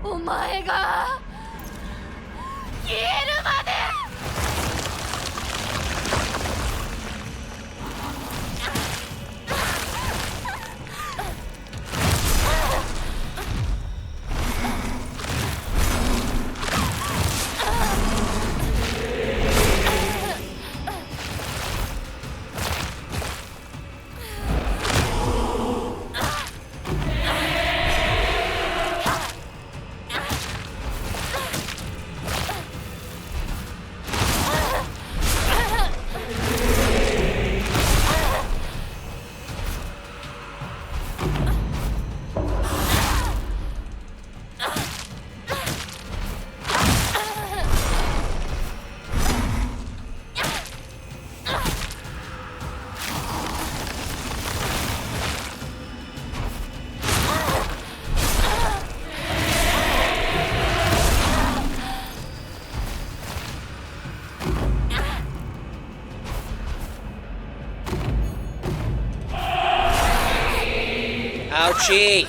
お前が消えるまで。Ouchie!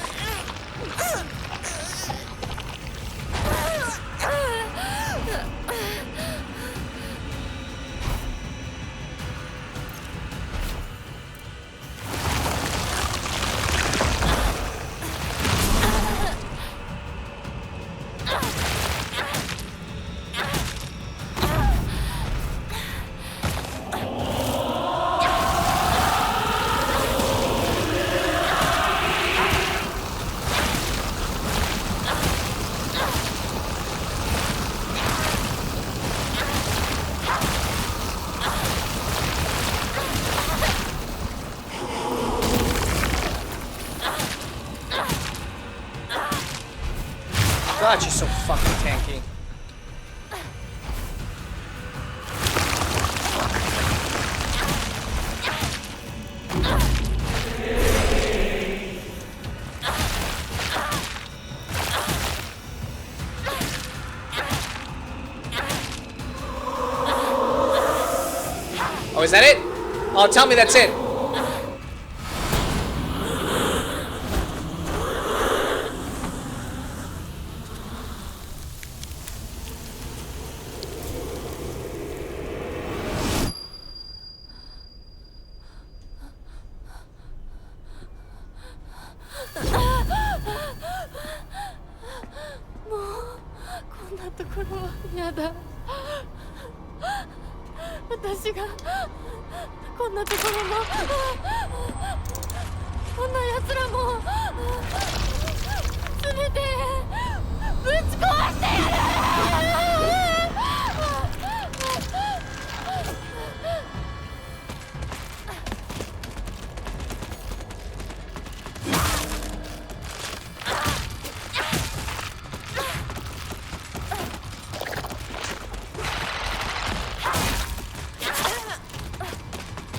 God, she's so fucking tanky. Oh, is that it? Oh, tell me that's it.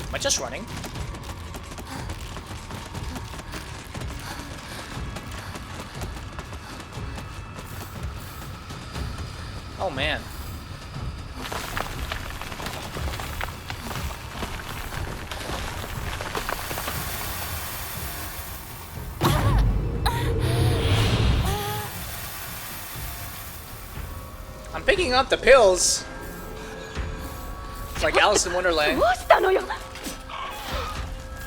Am I just running? Oh man. I'm picking up the pills. It's like Alice in Wonderland. どうしたのよ。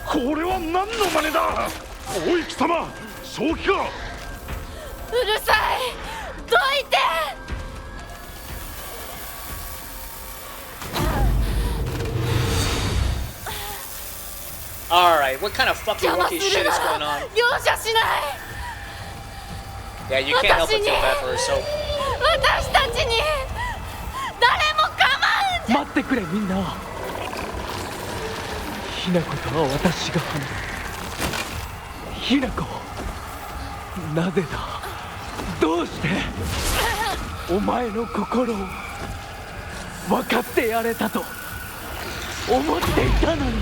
これは何の真似だ。おい貴様、正気か。うるさい。どいて。Alright, what kind of fucking 邪魔 wonky す shit る is な going ら on? 容赦しない。 Yeah, you can't help but feel bad for her, so. 私たちに誰も構うんじゃ。待ってくれみんな。ひなことは私が話す。ひなこ、なぜだ、どうしてお前の心を分かってやれたと思っていたのに。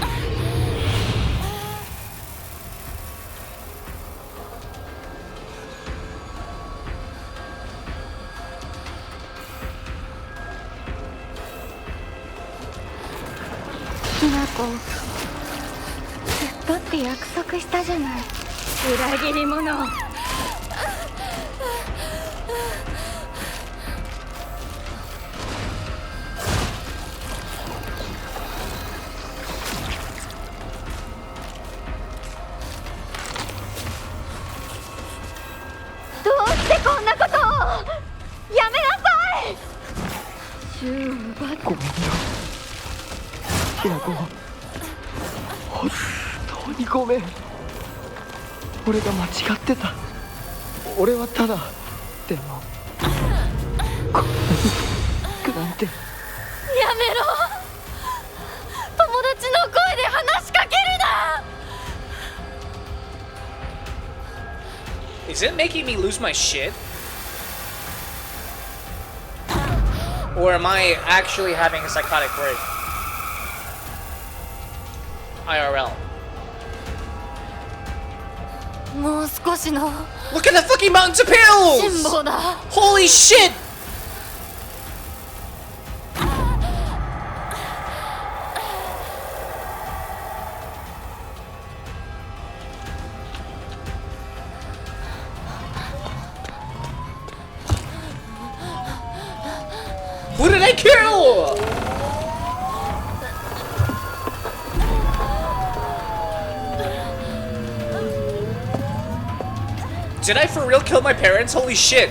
ひなこ、ずっとって約束したじゃない。裏切り者。どうしてこんなことを。やめなさい。銃を奪って。ごめんよひなこ、本当にごめん。俺が間違ってた。俺はただ、でもこんなに苦なんて。やめろ。友達の声で話しかけるな。 Is it making me lose my shit? Or am I actually having a psychotic break? IRL. もう少しの Look at the fucking mountains of 辛 pills! 抱だ。 Holy shit! Thank you! Did I for real kill my parents? Holy shit.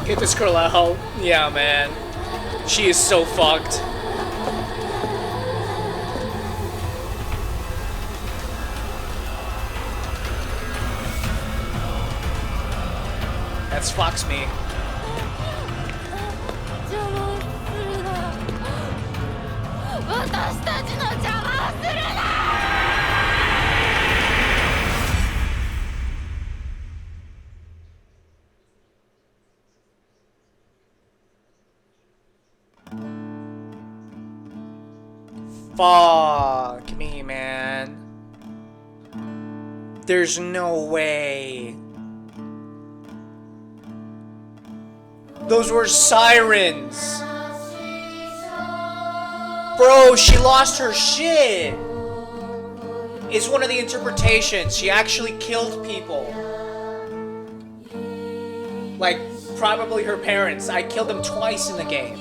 Get this girl out. Yeah, man. She is so fucked. That's Fox me. 邪魔をするな。私たちの邪魔をするな。Fuck me, man. There's no way. Those were sirens. Bro, she lost her shit. It's one of the interpretations. She actually killed people. Like, probably her parents. I killed them twice in the game.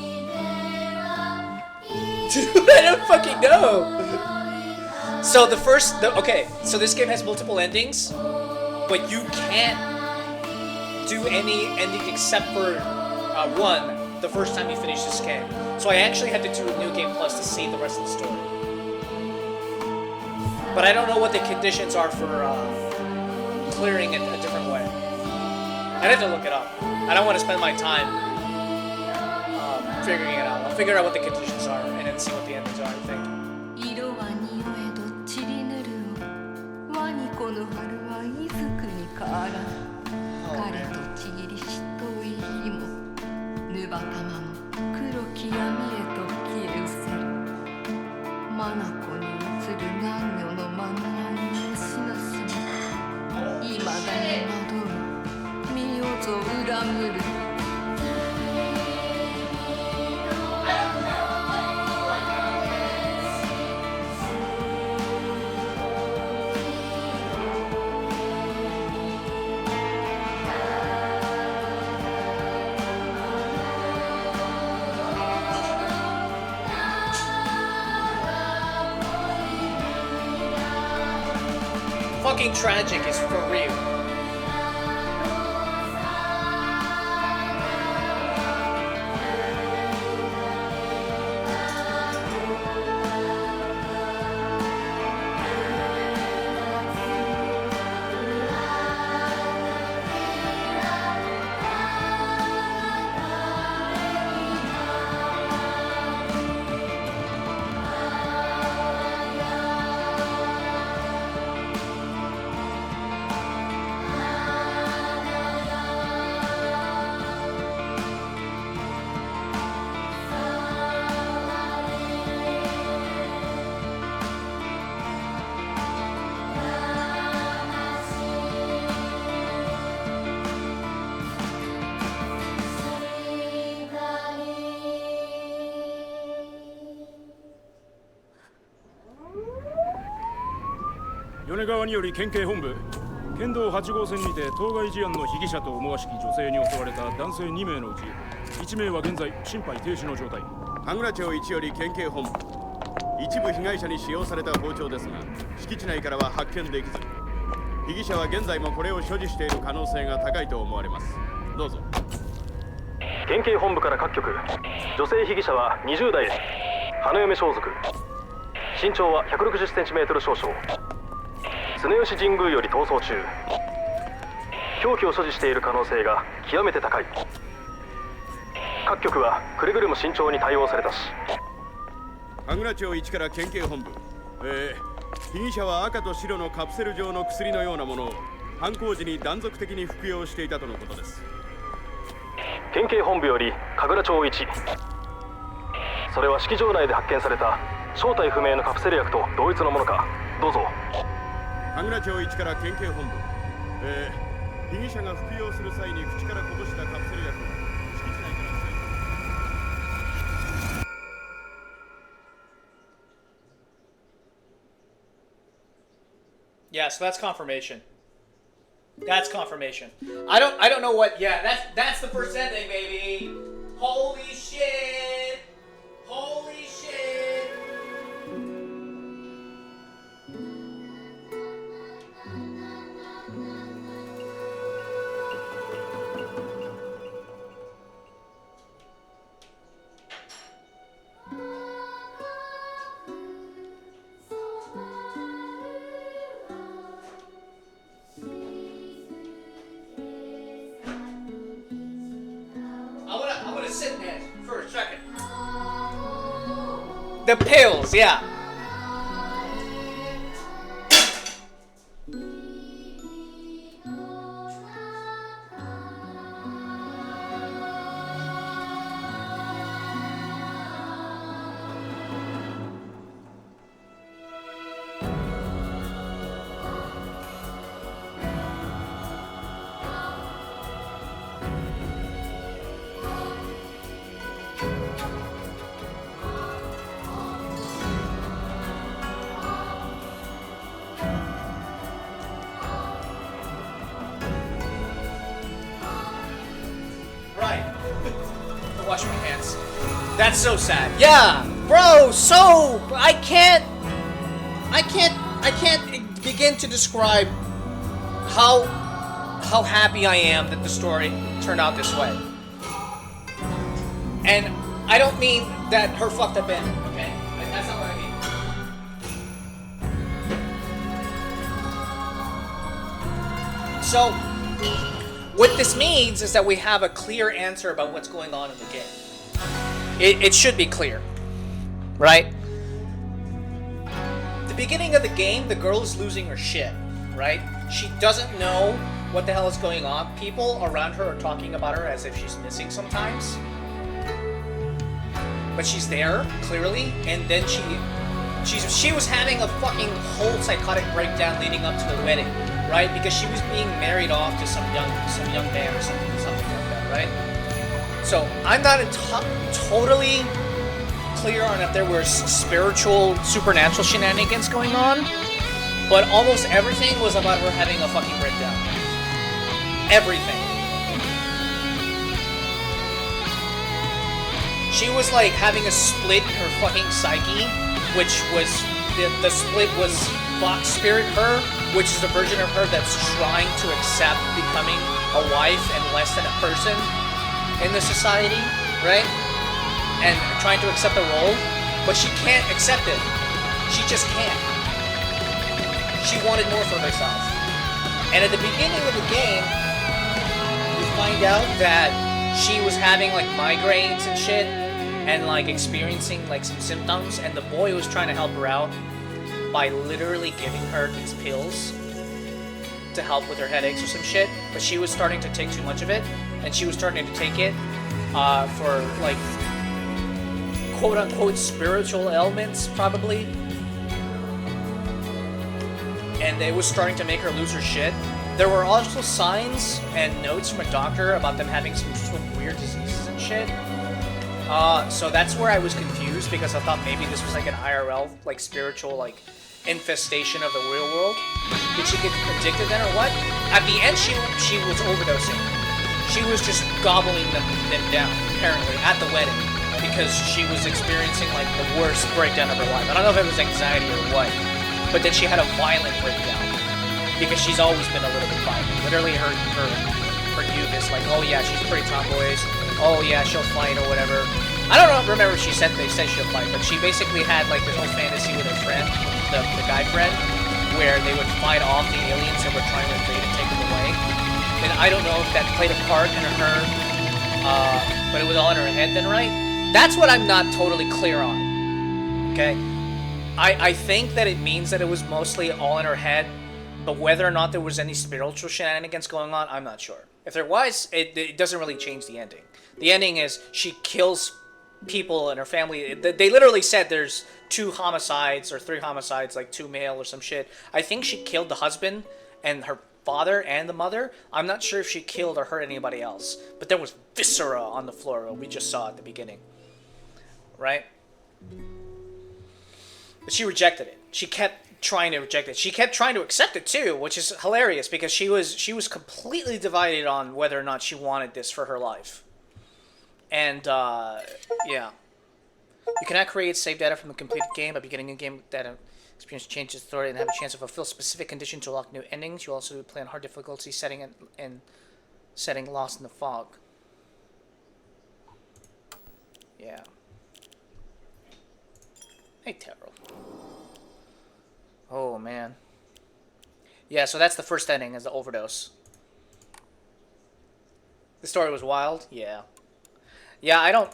Dude, I don't fucking know. So the first, okay, so this game has multiple endings, but you can't do any ending except for one the first time you finish this game. So I actually had to do a New Game Plus to save the rest of the story. But I don't know what the conditions are for clearing it a different way. I'd have to look it up. I don't want to spend my time figuring it out. I'll figure out what the conditions are and then see what the endings are, I think. 色は匂えどちりぬるをワニコの春はいずくにから彼とちぎりしとい日もぬばたまも黒き闇へと消え失せる眼に映る男女の眼愛のしなしにいまだに惑う身をぞ恨むる Fucking tragic is for real.「米川により県警本部県道8号線にて当該事案の被疑者と思わしき女性に襲われた男性2名のうち1名は現在心肺停止の状態。羽倉町1より県警本部一部被害者に使用された包丁ですが敷地内からは発見できず被疑者は現在もこれを所持している可能性が高いと思われます。どうぞ。県警本部から各局女性被疑者は20代花嫁装束身長は 160cm 少々常吉神宮より逃走中凶器を所持している可能性が極めて高い各局はくれぐれも慎重に対応されたし羽倉町1から県警本部被疑者は赤と白のカプセル状の薬のようなものを犯行時に断続的に服用していたとのことです。県警本部より神楽町1それは式場内で発見された正体不明のカプセル薬と同一のものかどうぞ。羽倉町1から県警本部被疑者が服用する際に口からこぼしたカプセル薬を敷地内から Yeah, so that's confirmation. That's confirmation. I don't know what. Yeah, that's the first ending, baby. Holy shit! Holy shit! I'm gonna sit in it for a second. The pills, yeah. Right. Wash my hands. That's so sad. Yeah, bro. So I can't begin to describe how happy I am that the story turned out this way. And I don't mean that her fucked up ending. Okay, that's not what I mean. So. What this means is that we have a clear answer about what's going on in the game. It should be clear, right? The beginning of the game, the girl is losing her shit, right? She doesn't know what the hell is going on. People around her are talking about her as if she's missing sometimes. But she's there, clearly, and then she was having a fucking whole psychotic breakdown leading up to the wedding. Right, because she was being married off to some young man or something like that, right? So I'm not totally clear on if there were spiritual, supernatural shenanigans going on, but almost everything was about her having a fucking breakdown. Everything. She was like having a split in her fucking psyche, which was the split was Fox Spirit her, which is a version of her that's trying to accept becoming a wife and less than a person in the society, right? And trying to accept the role, but she can't accept it. She just can't. She wanted more for herself. And at the beginning of the game, we find out that she was having like migraines and shit, and like experiencing like some symptoms, and the boy was trying to help her out by literally giving her these pills to help with her headaches or some shit, but she was starting to take too much of it, and she was starting to take it for like quote-unquote spiritual ailments, probably, and it was starting to make her lose her shit. There were also signs and notes from a doctor about them having some weird diseases and shit. So that's where I was confused, because I thought maybe this was like an IRL, like spiritual, like infestation of the real world. Did she get addicted then or what? At the end, she was overdosing. She was just gobbling them down, apparently, at the wedding, because she was experiencing like the worst breakdown of her life. I don't know if it was anxiety or what, but then she had a violent breakdown, because she's always been a little bit violent. Literally, her youth is like, oh yeah, she's pretty tomboyish. Oh yeah, she'll fight or whatever. I don't remember if they said she'll fight, but she basically had like this whole fantasy with her friend, the guy friend, where they would fight off the aliens that were trying to invade and take them away. And I don't know if that played a part in her, but it was all in her head then, right? That's what I'm not totally clear on, okay? I think that it means that it was mostly all in her head, but whether or not there was any spiritual shenanigans going on, I'm not sure. If there was, it doesn't really change the ending. The ending is she kills people in her family. They literally said there's 2 homicides or 3 homicides, like 2 male or some shit. I think she killed the husband and her father and the mother. I'm not sure if she killed or hurt anybody else. But there was viscera on the floor we just saw at the beginning. Right? But she rejected it. She kept trying to reject it. She kept trying to accept it too, which is hilarious because she was completely divided on whether or not she wanted this for her life. And yeah, you cannot create save data from a completed game by beginning a game data experience changes the story and have a chance to fulfill specific conditions to unlock new endings. You also play on hard difficulty setting and setting Lost in the Fog. Yeah. Hey, Taro. Oh, man. Yeah, so that's the first ending, is the overdose. The story was wild? Yeah. Yeah, I don't...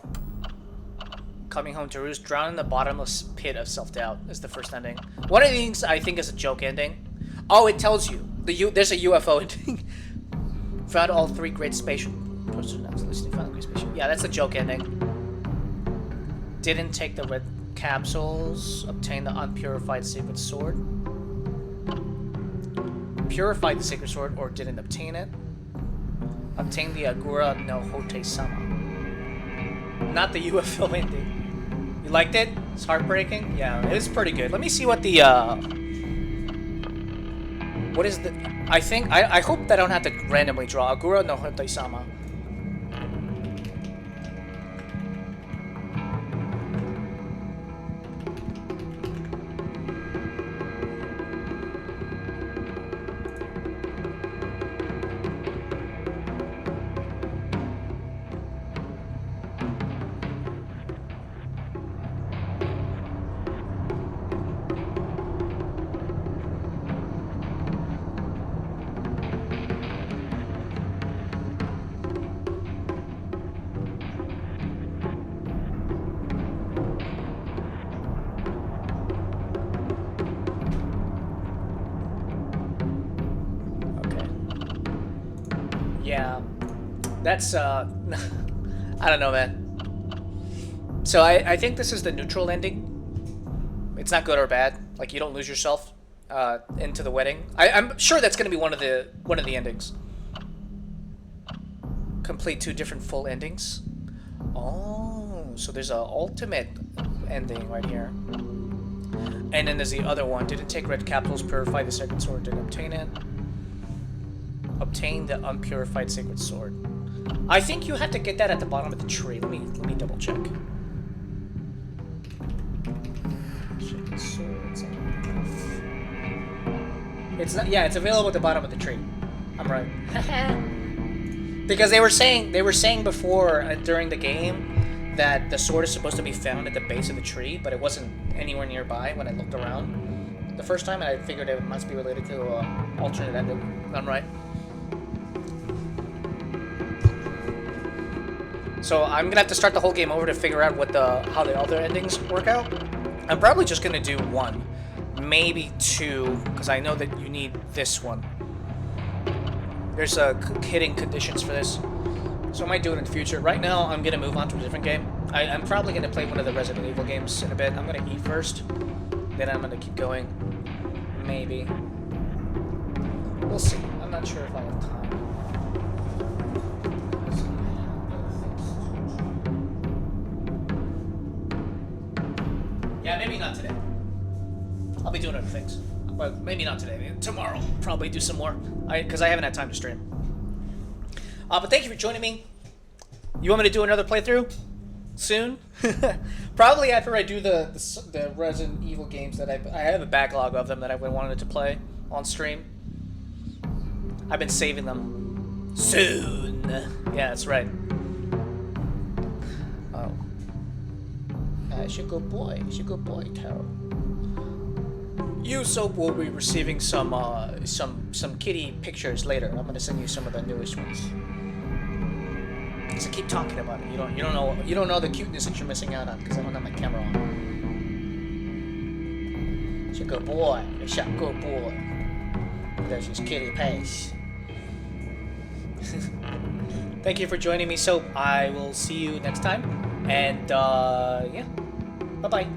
Coming home to roost, drown in the bottomless pit of self-doubt is the first ending. One of the things I think is a joke ending. Oh, it tells you. There's a UFO ending. Found all 3 great spatial... Yeah, that's a joke ending. Didn't take the red capsules. Obtained the unpurified sacred sword. Purified the sacred sword or didn't obtain it. Obtained the Agura no Hote-sama. Not the UFO ending. You liked it? It's heartbreaking? Yeah, it is pretty good. Let me see what the, what is the... I hope that I don't have to randomly draw. Agura no Hote-sama. Yeah, that's, I don't know, man. So I think this is the neutral ending. It's not good or bad. Like, you don't lose yourself into the wedding. I'm sure that's going to be one of the endings. Complete 2 different full endings. Oh, so there's an ultimate ending right here. And then there's the other one. Didn't take red capsules, purify the sacred sword, didn't obtain it. Obtain the unpurified sacred sword. I think you have to get that at the bottom of the tree. Let me double check. Sacred swords. It's not. Yeah, it's available at the bottom of the tree. I'm right. Because they were saying before during the game that the sword is supposed to be found at the base of the tree, but it wasn't anywhere nearby when I looked around the first time, and I figured it must be related to alternate ending. I'm right. So I'm gonna have to start the whole game over to figure out what how the other endings work out. I'm probably just gonna do 1, maybe 2, because I know that you need this one. There's hitting conditions for this, so I might do it in the future. Right now, I'm gonna move on to a different game. I'm probably gonna play one of the Resident Evil games in a bit. I'm gonna eat first, then I'm gonna keep going. Maybe. We'll see. I'm not sure if I have time. Yeah, maybe not today. I'll be doing other things. But maybe not today. Tomorrow, probably do some more. Because I haven't had time to stream. But thank you for joining me. You want me to do another playthrough? Soon? Probably after I do the Resident Evil games that I have a backlog of them that I've been wanting to play on stream. I've been saving them. Soon. Yeah, that's right. Oh. She's a good boy. She's a good boy, Taro. You, Soap, will be receiving some kitty pictures later. I'm gonna send you some of the newest ones. Cause I keep talking about it. You don't know the cuteness that you're missing out on because I don't have my camera on. She's a good boy. She's a good boy. There's his kitty pace. Thank you for joining me, Soap. I will see you next time. And yeah. Bye-bye.